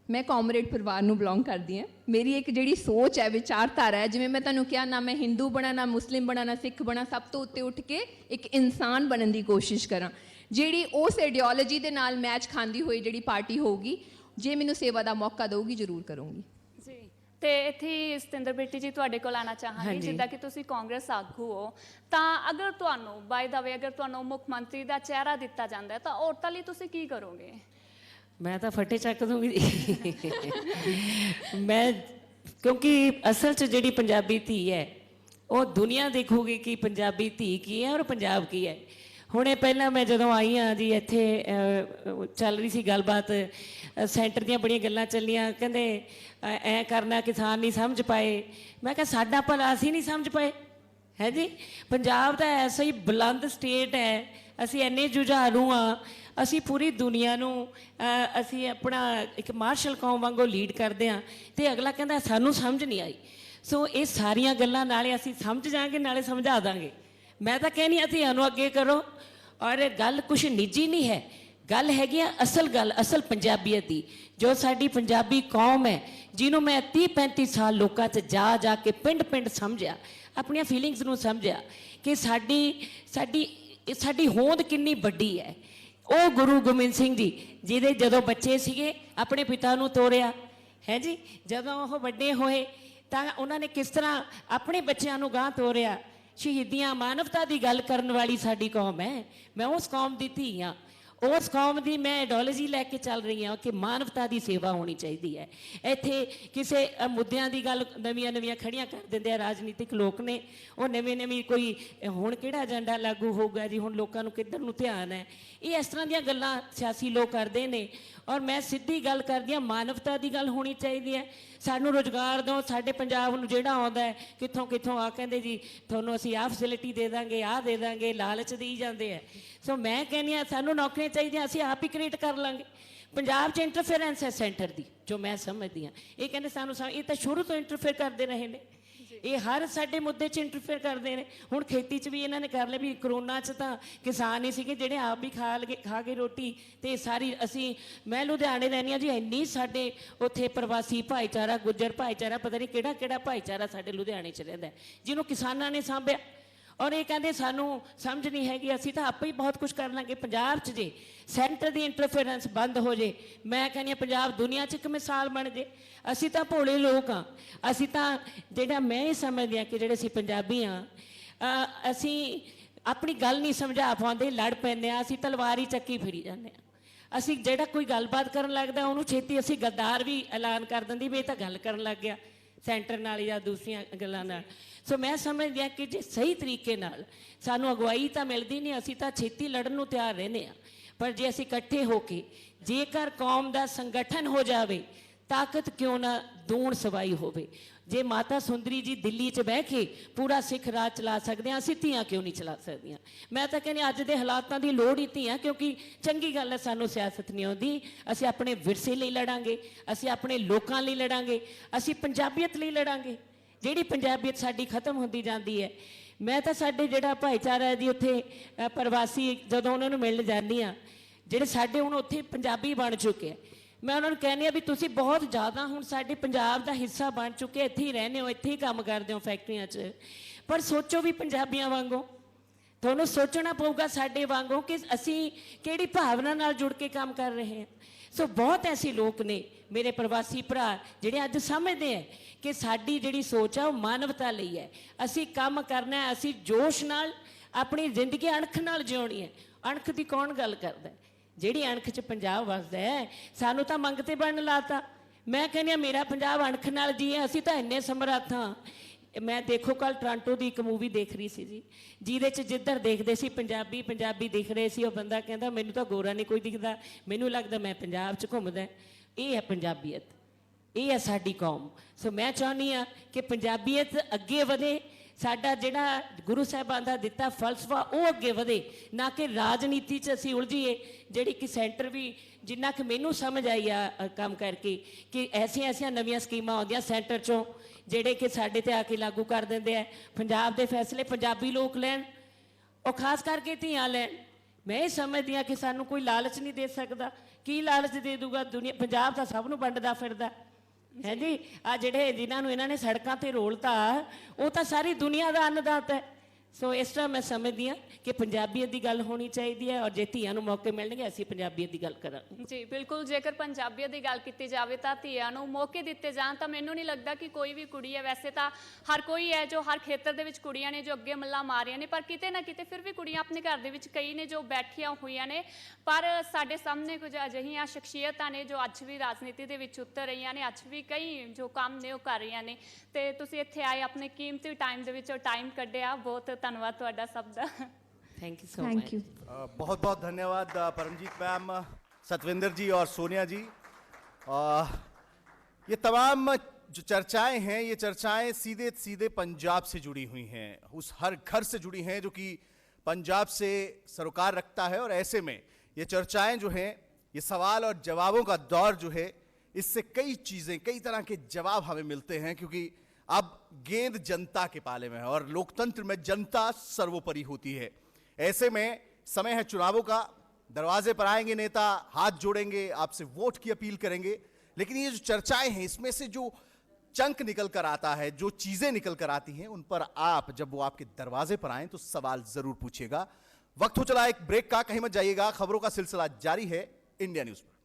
ਮੈਂ ਕਾਮਰੇਡ ਪਰਿਵਾਰ ਨੂੰ ਬਿਲੋਂਗ ਕਰਦੀ ਹਾਂ। ਮੇਰੀ ਇੱਕ ਜਿਹੜੀ ਸੋਚ ਹੈ, ਵਿਚਾਰਧਾਰਾ ਹੈ, ਜਿਵੇਂ ਮੈਂ ਤੁਹਾਨੂੰ ਕਿਹਾ, ਨਾ ਮੈਂ ਹਿੰਦੂ ਬਣਾ, ਨਾ ਮੁਸਲਿਮ ਬਣਾ, ਨਾ ਸਿੱਖ ਬਣਾ, ਸਭ ਤੋਂ ਉੱਤੇ ਉੱਠ ਕੇ ਇੱਕ ਇਨਸਾਨ ਬਣਨ ਦੀ ਕੋਸ਼ਿਸ਼ ਕਰਾਂ, ਜਿਹੜੀ ਉਸ ਆਈਡੀਓਲੋਜੀ ਦੇ ਨਾਲ ਮੈਚ ਖਾਂਦੀ ਹੋਈ ਜਿਹੜੀ ਪਾਰਟੀ ਹੋਊਗੀ, ਜੇ ਮੈਨੂੰ ਸੇਵਾ ਦਾ ਮੌਕਾ ਦਊਗੀ ਜ਼ਰੂਰ ਕਰੂੰਗੀ। ਜੀ, ਤੇ ਇੱਥੇ ਸਤਿੰਦਰ ਬੇਟੀ ਜੀ ਤੁਹਾਡੇ ਕੋਲ ਆਉਣਾ ਚਾਹਾਂਗੀ। ਹਾਂਜੀ। ਜਿੱਦਾਂ ਕਿ ਤੁਸੀਂ ਕਾਂਗਰਸ ਆਗੂ ਹੋ, ਤਾਂ ਅਗਰ ਤੁਹਾਨੂੰ ਬਾਏ ਦਾ ਵੇ ਅਗਰ ਤੁਹਾਨੂੰ ਮੁੱਖ ਮੰਤਰੀ ਦਾ ਚਿਹਰਾ ਦਿੱਤਾ ਜਾਂਦਾ ਹੈ ਤਾਂ ਔਰਤਾਂ ਲਈ ਤੁਸੀਂ ਕੀ ਕਰੋਗੇ? ਮੈਂ ਤਾਂ ਫੱਟੇ ਚੱਕ ਦੂੰਗੀ ਜੀ। ਮੈਂ, ਕਿਉਂਕਿ ਅਸਲ 'ਚ ਜਿਹੜੀ ਪੰਜਾਬੀ ਧੀ ਹੈ ਉਹ ਦੁਨੀਆ ਦੇਖੂਗੀ ਕਿ ਪੰਜਾਬੀ ਧੀ ਕੀ ਹੈ ਔਰ ਪੰਜਾਬ ਕੀ ਹੈ। ਹੁਣੇ ਪਹਿਲਾਂ ਮੈਂ ਜਦੋਂ ਆਈ ਹਾਂ ਜੀ, ਇੱਥੇ ਚੱਲ ਰਹੀ ਸੀ ਗੱਲਬਾਤ, ਸੈਂਟਰ ਦੀਆਂ ਬੜੀਆਂ ਗੱਲਾਂ ਚੱਲੀਆਂ, ਕਹਿੰਦੇ ਐਂ ਕਰਨਾ ਕਿਸਾਨ ਨਹੀਂ ਸਮਝ ਪਾਏ। ਮੈਂ ਕਿਹਾ ਸਾਡਾ ਭਲਾ ਅਸੀਂ ਨਹੀਂ ਸਮਝ ਪਾਏ ਹੈ ਜੀ? ਪੰਜਾਬ ਤਾਂ ਐਸਾ ਹੀ ਬੁਲੰਦ ਸਟੇਟ ਹੈ, ਅਸੀਂ ਇੰਨੇ ਜੁਝਾਰੂ ਹਾਂ, ਅਸੀਂ ਪੂਰੀ ਦੁਨੀਆ ਨੂੰ ਅਸੀਂ ਆਪਣਾ ਇੱਕ ਮਾਰਸ਼ਲ ਕੌਮ ਵਾਂਗੂ ਲੀਡ ਕਰਦੇ ਹਾਂ, ਤੇ ਅਗਲਾ ਕਹਿੰਦਾ ਸਾਨੂੰ ਸਮਝ ਨਹੀਂ ਆਈ। ਸੋ ਇਹ ਸਾਰੀਆਂ ਗੱਲਾਂ ਨਾਲੇ ਅਸੀਂ ਸਮਝ ਜਾਵਾਂਗੇ, ਨਾਲੇ ਸਮਝਾ ਦਾਂਗੇ। ਮੈਂ ਤਾਂ ਕਹਿੰਦੀ ਹਾਂ ਧੀਆਂ ਅੱਗੇ ਕਰੋ, ਔਰ ਗੱਲ ਕੁਛ ਨਿੱਜੀ ਨਹੀਂ ਹੈ, ਗੱਲ ਹੈਗੀ ਆ ਅਸਲ ਗੱਲ, ਅਸਲ ਪੰਜਾਬੀਅਤ ਦੀ। ਜੋ ਸਾਡੀ ਪੰਜਾਬੀ ਕੌਮ ਹੈ, ਜਿਹਨੂੰ ਮੈਂ 30-35 ਸਾਲ ਲੋਕਾਂ 'ਚ ਜਾ ਜਾ ਕੇ ਪਿੰਡ ਪਿੰਡ ਸਮਝਿਆ, ਆਪਣੀਆਂ ਫੀਲਿੰਗਸ ਨੂੰ ਸਮਝਿਆ ਕਿ ਸਾਡੀ ਹੋਂਦ ਕਿੰਨੀ ਵੱਡੀ ਹੈ। ਉਹ ਗੁਰੂ ਗੋਬਿੰਦ ਸਿੰਘ ਜੀ ਜਿਹਦੇ ਜਦੋਂ ਬੱਚੇ ਸੀਗੇ ਆਪਣੇ ਪਿਤਾ ਨੂੰ ਤੋਰਿਆ ਹੈ ਜੀ, ਜਦੋਂ ਉਹ ਵੱਡੇ ਹੋਏ ਤਾਂ ਉਹਨਾਂ ਨੇ ਕਿਸ ਤਰ੍ਹਾਂ ਆਪਣੇ ਬੱਚਿਆਂ ਨੂੰ ਗਾਂਹ ਤੋਰਿਆ। ਸ਼ਹੀਦੀਆਂ, ਮਾਨਵਤਾ ਦੀ ਗੱਲ ਕਰਨ ਵਾਲੀ ਸਾਡੀ ਕੌਮ ਹੈ। ਮੈਂ ਉਸ ਕੌਮ ਦੀ ਧੀ ਹਾਂ, ਉਸ ਕੌਮ ਦੀ ਮੈਂ ਆਈਡੀਓਲੋਜੀ ਲੈ ਕੇ ਚੱਲ ਰਹੀ ਹਾਂ ਕਿ ਮਾਨਵਤਾ ਦੀ ਸੇਵਾ ਹੋਣੀ ਚਾਹੀਦੀ ਹੈ। ਇੱਥੇ ਕਿਸੇ ਮੁੱਦਿਆਂ ਦੀ ਗੱਲ ਨਵੀਆਂ ਖੜੀਆਂ ਕਰ ਦਿੰਦੇ ਆ ਰਾਜਨੀਤਿਕ ਲੋਕ ਨੇ, ਉਹ ਨਵੀਂ ਕੋਈ ਹੁਣ ਕਿਹੜਾ ਏਜੰਡਾ ਲਾਗੂ ਹੋਊਗਾ ਜੀ, ਹੁਣ ਲੋਕਾਂ ਨੂੰ ਕਿੱਧਰ ਨੂੰ ਧਿਆਨ ਹੈ, ਇਹ ਇਸ ਤਰ੍ਹਾਂ ਦੀਆਂ ਗੱਲਾਂ ਸਿਆਸੀ ਲੋਕ ਕਰਦੇ ਨੇ। ਔਰ ਮੈਂ ਸਿੱਧੀ ਗੱਲ ਕਰਦੀ ਹਾਂ, ਮਾਨਵਤਾ ਦੀ ਗੱਲ ਹੋਣੀ ਚਾਹੀਦੀ ਹੈ। ਸਾਨੂੰ ਰੁਜ਼ਗਾਰ ਦਿਓ, ਸਾਡੇ ਪੰਜਾਬ ਨੂੰ ਜਿਹੜਾ ਆਉਂਦਾ ਹੈ ਕਿੱਥੋਂ ਆ ਕਹਿੰਦੇ ਜੀ ਤੁਹਾਨੂੰ ਅਸੀਂ ਆਹ ਫੈਸਿਲਿਟੀ ਦੇ ਦਾਂਗੇ, ਆਹ ਦੇ ਦਾਂਗੇ, ਲਾਲਚ ਦੇਈ ਜਾਂਦੇ ਹੈ। ਸੋ ਮੈਂ ਕਹਿੰਦੀ ਹਾਂ ਸਾਨੂੰ ਨੌਕਰੀਆਂ ਚਾਹੀਦੀਆਂ, ਅਸੀਂ ਆਪ ਹੀ ਕ੍ਰੀਏਟ ਕਰ ਲਾਂਗੇ। ਪੰਜਾਬ 'ਚ ਇੰਟਰਫੇਰੈਂਸ ਹੈ ਸੈਂਟਰ ਦੀ, ਜੋ ਮੈਂ ਸਮਝਦੀ ਹਾਂ। ਇਹ ਕਹਿੰਦੇ ਸਾਨੂੰ ਇਹ ਤਾਂ ਸ਼ੁਰੂ ਤੋਂ ਇੰਟਰਫੇਅਰ ਕਰਦੇ ਰਹੇ ਨੇ, ਇਹ ਹਰ ਸਾਡੇ ਮੁੱਦੇ 'ਚ ਇੰਟਰਫੇਅਰ ਕਰਦੇ ਨੇ। ਹੁਣ ਖੇਤੀ 'ਚ ਵੀ ਇਹਨਾਂ ਨੇ ਕਰ ਲਿਆ ਵੀ ਕਰੋਨਾ 'ਚ ਤਾਂ ਕਿਸਾਨ ਹੀ ਸੀਗੇ ਜਿਹੜੇ ਆਪ ਵੀ ਖਾ ਕੇ ਰੋਟੀ, ਤੇ ਸਾਰੀ ਮੈਂ ਲੁਧਿਆਣੇ ਰਹਿੰਦੀ ਹਾਂ ਜੀ, ਇੰਨੀ ਸਾਡੇ ਉੱਥੇ ਪ੍ਰਵਾਸੀ ਭਾਈਚਾਰਾ, ਗੁੱਜਰ ਭਾਈਚਾਰਾ, ਪਤਾ ਨਹੀਂ ਕਿਹੜਾ ਭਾਈਚਾਰਾ ਸਾਡੇ ਲੁਧਿਆਣੇ 'ਚ ਰਹਿੰਦਾ, ਜਿਹਨੂੰ ਕਿਸਾਨਾਂ ਨੇ ਸਾਂਭਿਆ। ਔਰ ਇਹ ਕਹਿੰਦੇ ਸਾਨੂੰ ਸਮਝ ਨਹੀਂ ਹੈਗੀ, ਅਸੀਂ ਤਾਂ ਆਪੇ ਹੀ ਬਹੁਤ ਕੁਝ ਕਰ ਲਾਂਗੇ। ਪੰਜਾਬ 'ਚ ਜੇ ਸੈਂਟਰ ਦੀ ਇੰਟਰਫੇਰੈਂਸ ਬੰਦ ਹੋ ਜੇ, ਮੈਂ ਕਹਿੰਦੀ ਹਾਂ ਪੰਜਾਬ ਦੁਨੀਆ 'ਚ ਇੱਕ ਮਿਸਾਲ ਬਣ ਜੇ। ਅਸੀਂ ਤਾਂ ਭੋਲੇ ਲੋਕ ਹਾਂ, ਅਸੀਂ ਤਾਂ ਜਿਹੜਾ ਮੈਂ ਇਹ ਸਮਝਦੀ ਹਾਂ ਕਿ ਜਿਹੜੇ ਅਸੀਂ ਪੰਜਾਬੀ ਹਾਂ, ਅਸੀਂ ਆਪਣੀ ਗੱਲ ਨਹੀਂ ਸਮਝਾ ਪਾਉਂਦੇ, ਲੜ ਪੈਂਦੇ ਹਾਂ, ਅਸੀਂ ਤਲਵਾਰ ਹੀ ਚੱਕੀ ਫਿਰੀ ਜਾਂਦੇ ਹਾਂ। ਅਸੀਂ ਜਿਹੜਾ ਕੋਈ ਗੱਲਬਾਤ ਕਰਨ ਲੱਗਦਾ ਉਹਨੂੰ ਛੇਤੀ ਅਸੀਂ ਗੱਦਾਰ ਵੀ ਐਲਾਨ ਕਰ ਦਿੰਦੀ ਵੀ ਇਹ ਤਾਂ ਗੱਲ ਕਰਨ ਲੱਗ ਗਿਆ ਸੈਂਟਰ ਨਾਲ ਜਾਂ ਦੂਸਰੀਆਂ ਗੱਲਾਂ ਨਾਲ। ਸੋ ਮੈਂ ਸਮਝਦੀ ਹਾਂ ਕਿ ਜੇ ਸਹੀ ਤਰੀਕੇ ਨਾਲ ਸਾਨੂੰ ਅਗਵਾਈ ਤਾਂ ਮਿਲਦੀ ਨਹੀਂ, ਅਸੀਂ ਤਾਂ ਛੇਤੀ ਲੜਨ ਨੂੰ ਤਿਆਰ ਰਹਿੰਦੇ ਹਾਂ। ਪਰ ਜੇ ਅਸੀਂ ਇਕੱਠੇ ਹੋ ਕੇ ਜੇਕਰ ਕੌਮ ਦਾ ਸੰਗਠਨ ਹੋ ਜਾਵੇ, ਤਾਕਤ ਕਿਉਂ ਨਾ ਦੂਣ ਸਵਾਈ ਹੋਵੇ। ਜੇ ਮਾਤਾ ਸੁੰਦਰੀ ਜੀ ਦਿੱਲੀ 'ਚ ਬਹਿ ਕੇ ਪੂਰਾ ਸਿੱਖ ਰਾਜ ਚਲਾ ਸਕਦੇ ਹਾਂ, ਅਸੀਂ ਧੀਆਂ ਕਿਉਂ ਨਹੀਂ ਚਲਾ ਸਕਦੀਆਂ? ਮੈਂ ਤਾਂ ਕਹਿੰਦੀ ਅੱਜ ਦੇ ਹਾਲਾਤਾਂ ਦੀ ਲੋੜ ਹੀ ਧੀਆਂ, ਕਿਉਂਕਿ ਚੰਗੀ ਗੱਲ ਹੈ ਸਾਨੂੰ ਸਿਆਸਤ ਨਹੀਂ ਆਉਂਦੀ, ਅਸੀਂ ਆਪਣੇ ਵਿਰਸੇ ਲਈ ਲੜਾਂਗੇ, ਅਸੀਂ ਆਪਣੇ ਲੋਕਾਂ ਲਈ ਲੜਾਂਗੇ, ਅਸੀਂ ਪੰਜਾਬੀਅਤ ਲਈ ਲੜਾਂਗੇ। ਜਿਹੜੀ ਪੰਜਾਬੀਅਤ ਸਾਡੀ ਖਤਮ ਹੁੰਦੀ ਜਾਂਦੀ ਹੈ। ਮੈਂ ਤਾਂ ਸਾਡੇ ਜਿਹੜਾ ਭਾਈਚਾਰਾ ਹੈ ਜੀ ਉੱਥੇ ਪ੍ਰਵਾਸੀ, ਜਦੋਂ ਉਹਨਾਂ ਨੂੰ ਮਿਲਣ ਜਾਂਦੀ ਹਾਂ, ਜਿਹੜੇ ਸਾਡੇ ਹੁਣ ਉੱਥੇ ਪੰਜਾਬੀ ਬਣ ਚੁੱਕੇ ਆ, ਮੈਂ ਉਹਨਾਂ ਨੂੰ ਕਹਿੰਦੀ ਹਾਂ ਵੀ ਤੁਸੀਂ ਬਹੁਤ ਜ਼ਿਆਦਾ ਹੁਣ ਸਾਡੇ ਪੰਜਾਬ ਦਾ ਹਿੱਸਾ ਬਣ ਚੁੱਕੇ, ਇੱਥੇ ਹੀ ਰਹਿੰਦੇ ਹੋ, ਇੱਥੇ ਹੀ ਕੰਮ ਕਰਦੇ ਹੋ ਫੈਕਟਰੀਆਂ 'ਚ, ਪਰ ਸੋਚੋ ਵੀ ਪੰਜਾਬੀਆਂ ਵਾਂਗੂ, ਤੁਹਾਨੂੰ ਸੋਚਣਾ ਪਊਗਾ ਸਾਡੇ ਵਾਂਗੂ ਕਿ ਅਸੀਂ ਕਿਹੜੀ ਭਾਵਨਾ ਨਾਲ ਜੁੜ ਕੇ ਕੰਮ ਕਰ ਰਹੇ ਹਾਂ। ਸੋ ਬਹੁਤ ਐਸੇ ਲੋਕ ਨੇ ਮੇਰੇ ਪ੍ਰਵਾਸੀ ਭਰਾ ਜਿਹੜੇ ਅੱਜ ਸਮਝਦੇ ਹੈ ਕਿ ਸਾਡੀ ਜਿਹੜੀ ਸੋਚ ਆ ਉਹ ਮਾਨਵਤਾ ਲਈ ਹੈ, ਅਸੀਂ ਕੰਮ ਕਰਨਾ ਹੈ, ਅਸੀਂ ਜੋਸ਼ ਨਾਲ ਆਪਣੀ ਜ਼ਿੰਦਗੀ ਅਣਖ ਨਾਲ ਜਿਉਣੀ ਹੈ। ਅਣਖ ਦੀ ਕੌਣ ਗੱਲ ਕਰਦਾ? ਜਿਹੜੀ ਅਣਖ 'ਚ ਪੰਜਾਬ ਵਸਦਾ ਹੈ, ਸਾਨੂੰ ਤਾਂ ਮੰਗਤੇ ਬਣਨ ਲਾਤਾ। ਮੈਂ ਕਹਿੰਦੀ ਹਾਂ ਮੇਰਾ ਪੰਜਾਬ ਅਣਖ ਨਾਲ ਜੀਏ, ਅਸੀਂ ਤਾਂ ਇੰਨੇ ਸਮਰੱਥ ਹਾਂ। ਮੈਂ ਦੇਖੋ ਕੱਲ ਟੋਰਾਂਟੋ ਦੀ ਇੱਕ ਮੂਵੀ ਦੇਖ ਰਹੀ ਸੀ ਜੀ, ਜਿਹਦੇ 'ਚ ਜਿੱਧਰ ਦੇਖਦੇ ਸੀ ਪੰਜਾਬੀ ਦਿਖ ਰਹੇ ਸੀ, ਉਹ ਬੰਦਾ ਕਹਿੰਦਾ ਮੈਨੂੰ ਤਾਂ ਗੋਰਾ ਨਹੀਂ ਕੋਈ ਦਿਖਦਾ, ਮੈਨੂੰ ਲੱਗਦਾ ਮੈਂ ਪੰਜਾਬ 'ਚ ਘੁੰਮਦਾ। ਇਹ ਹੈ ਪੰਜਾਬੀਅਤ, ਇਹ ਹੈ ਸਾਡੀ ਕੌਮ। ਸੋ ਮੈਂ ਚਾਹੁੰਦੀ ਹਾਂ ਕਿ ਪੰਜਾਬੀਅਤ ਅੱਗੇ ਵਧੇ, ਸਾਡਾ ਜਿਹੜਾ ਗੁਰੂ ਸਾਹਿਬਾਨ ਦਾ ਦਿੱਤਾ ਫਲਸਫਾ ਉਹ ਅੱਗੇ ਵਧੇ, ਨਾ ਕਿ ਰਾਜਨੀਤੀ 'ਚ ਅਸੀਂ ਉਲਝੀਏ। ਜਿਹੜੀ ਕਿ ਸੈਂਟਰ ਵੀ ਜਿੰਨਾ ਕਿ ਮੈਨੂੰ ਸਮਝ ਆਈ ਆ ਕੰਮ ਕਰਕੇ ਕਿ ਐਸੀਆਂ ਨਵੀਆਂ ਸਕੀਮਾਂ ਆਉਂਦੀਆਂ ਸੈਂਟਰ 'ਚੋਂ ਜਿਹੜੇ ਕਿ ਸਾਡੇ 'ਤੇ ਆ ਕੇ ਲਾਗੂ ਕਰ ਦਿੰਦੇ ਆ। ਪੰਜਾਬ ਦੇ ਫੈਸਲੇ ਪੰਜਾਬੀ ਲੋਕ ਲੈਣ, ਉਹ ਖਾਸ ਕਰਕੇ ਧੀਆਂ ਲੈਣ। ਮੈਂ ਇਹ ਸਮਝਦੀ ਹਾਂ ਕਿ ਸਾਨੂੰ ਕੋਈ ਲਾਲਚ ਨਹੀਂ ਦੇ ਸਕਦਾ। ਕੀ ਲਾਲਚ ਦੇ ਦੂਗਾ? ਦੁਨੀਆ, ਪੰਜਾਬ ਤਾਂ ਸਭ ਨੂੰ ਵੰਡਦਾ ਫਿਰਦਾ ਹੈ ਜੀ। ਆ ਜਿਹੜੇ ਜਿਨ੍ਹਾਂ ਨੂੰ ਇਹਨਾਂ ਨੇ ਸੜਕਾਂ ਤੇ ਰੋਲਤਾ, ਉਹ ਤਾਂ ਸਾਰੀ ਦੁਨੀਆ ਦਾ ਅੰਨਦਾਤਾ ਹੈ। ਸੋ ਇਸ ਤਰ੍ਹਾਂ ਮੈਂ ਸਮਝਦੀ ਹਾਂ ਕਿ ਪੰਜਾਬੀਅਤ ਦੀ ਗੱਲ ਹੋਣੀ ਚਾਹੀਦੀ ਹੈ, ਔਰ ਜੇ ਧੀਆਂ ਨੂੰ ਮੌਕੇ ਮਿਲਣਗੇ ਅਸੀਂ ਪੰਜਾਬੀਅਤ ਦੀ ਗੱਲ ਕਰਾਂਗੇ। ਜੀ ਬਿਲਕੁਲ, ਜੇਕਰ ਪੰਜਾਬੀਅਤ ਦੀ ਗੱਲ ਕੀਤੀ ਜਾਵੇ ਤਾਂ ਧੀਆਂ ਨੂੰ ਮੌਕੇ ਦਿੱਤੇ ਜਾਣ ਤਾਂ ਮੈਨੂੰ ਨਹੀਂ ਲੱਗਦਾ ਕਿ ਕੋਈ ਵੀ ਕੁੜੀ ਹੈ, ਵੈਸੇ ਤਾਂ ਹਰ ਕੋਈ ਹੈ ਜੋ ਹਰ ਖੇਤਰ ਦੇ ਵਿੱਚ ਕੁੜੀਆਂ ਨੇ ਜੋ ਅੱਗੇ ਮੱਲਾਂ ਮਾਰੀਆਂ ਨੇ, ਪਰ ਕਿਤੇ ਨਾ ਕਿਤੇ ਫਿਰ ਵੀ ਕੁੜੀਆਂ ਆਪਣੇ ਘਰ ਦੇ ਵਿੱਚ ਕਈ ਨੇ ਜੋ ਬੈਠੀਆਂ ਹੋਈਆਂ ਨੇ। ਪਰ ਸਾਡੇ ਸਾਹਮਣੇ ਕੁਝ ਅਜਿਹੀਆਂ ਸ਼ਖਸੀਅਤਾਂ ਨੇ ਜੋ ਅੱਜ ਵੀ ਰਾਜਨੀਤੀ ਦੇ ਵਿੱਚ ਉਤਰ ਰਹੀਆਂ ਨੇ, ਅੱਜ ਵੀ ਕਈ ਜੋ ਕੰਮ ਨੇ ਉਹ ਕਰ ਰਹੀਆਂ ਨੇ। ਤੇ ਤੁਸੀਂ ਇੱਥੇ ਆਏ, ਆਪਣੇ ਕੀਮਤੀ ਟਾਈਮ ਦੇ ਵਿੱਚੋਂ ਟਾਈਮ ਕੱਢਿਆ, ਬਹੁਤ ਧੰਨਵਾਦ ਤੁਹਾਡਾ ਸਭ ਦਾ। Thank you so thank much. You. बहुत बहुत धन्यवाद परमजीत मैम, सतविंदर जी और सोनिया जी। ये तमाम जो चर्चाएं हैं, ये चर्चाएं सीधे सीधे पंजाब से जुड़ी हुई हैं, उस हर घर से जुड़ी हैं जो कि पंजाब से सरोकार रखता है। और ऐसे में ये चर्चाएं जो हैं, ये सवाल और जवाबों का दौर जो है, इससे कई चीज़ें, कई तरह के जवाब हमें मिलते हैं, क्योंकि अब गेंद जनता के पाले में है और लोकतंत्र में जनता सर्वोपरि होती है। ऐसे में समय है चुनावों का, दरवाजे पर आएंगे नेता, हाथ जोड़ेंगे, आपसे वोट की अपील करेंगे। लेकिन ये जो चर्चाएं हैं, इसमें से जो चंक निकल कर आता है, जो चीजें निकल कर आती हैं, उन पर आप जब वो आपके दरवाजे पर आए तो सवाल जरूर पूछिएगा। वक्त हो चला एक ब्रेक का, कहीं मत जाइएगा, खबरों का सिलसिला जारी है इंडिया न्यूज पर।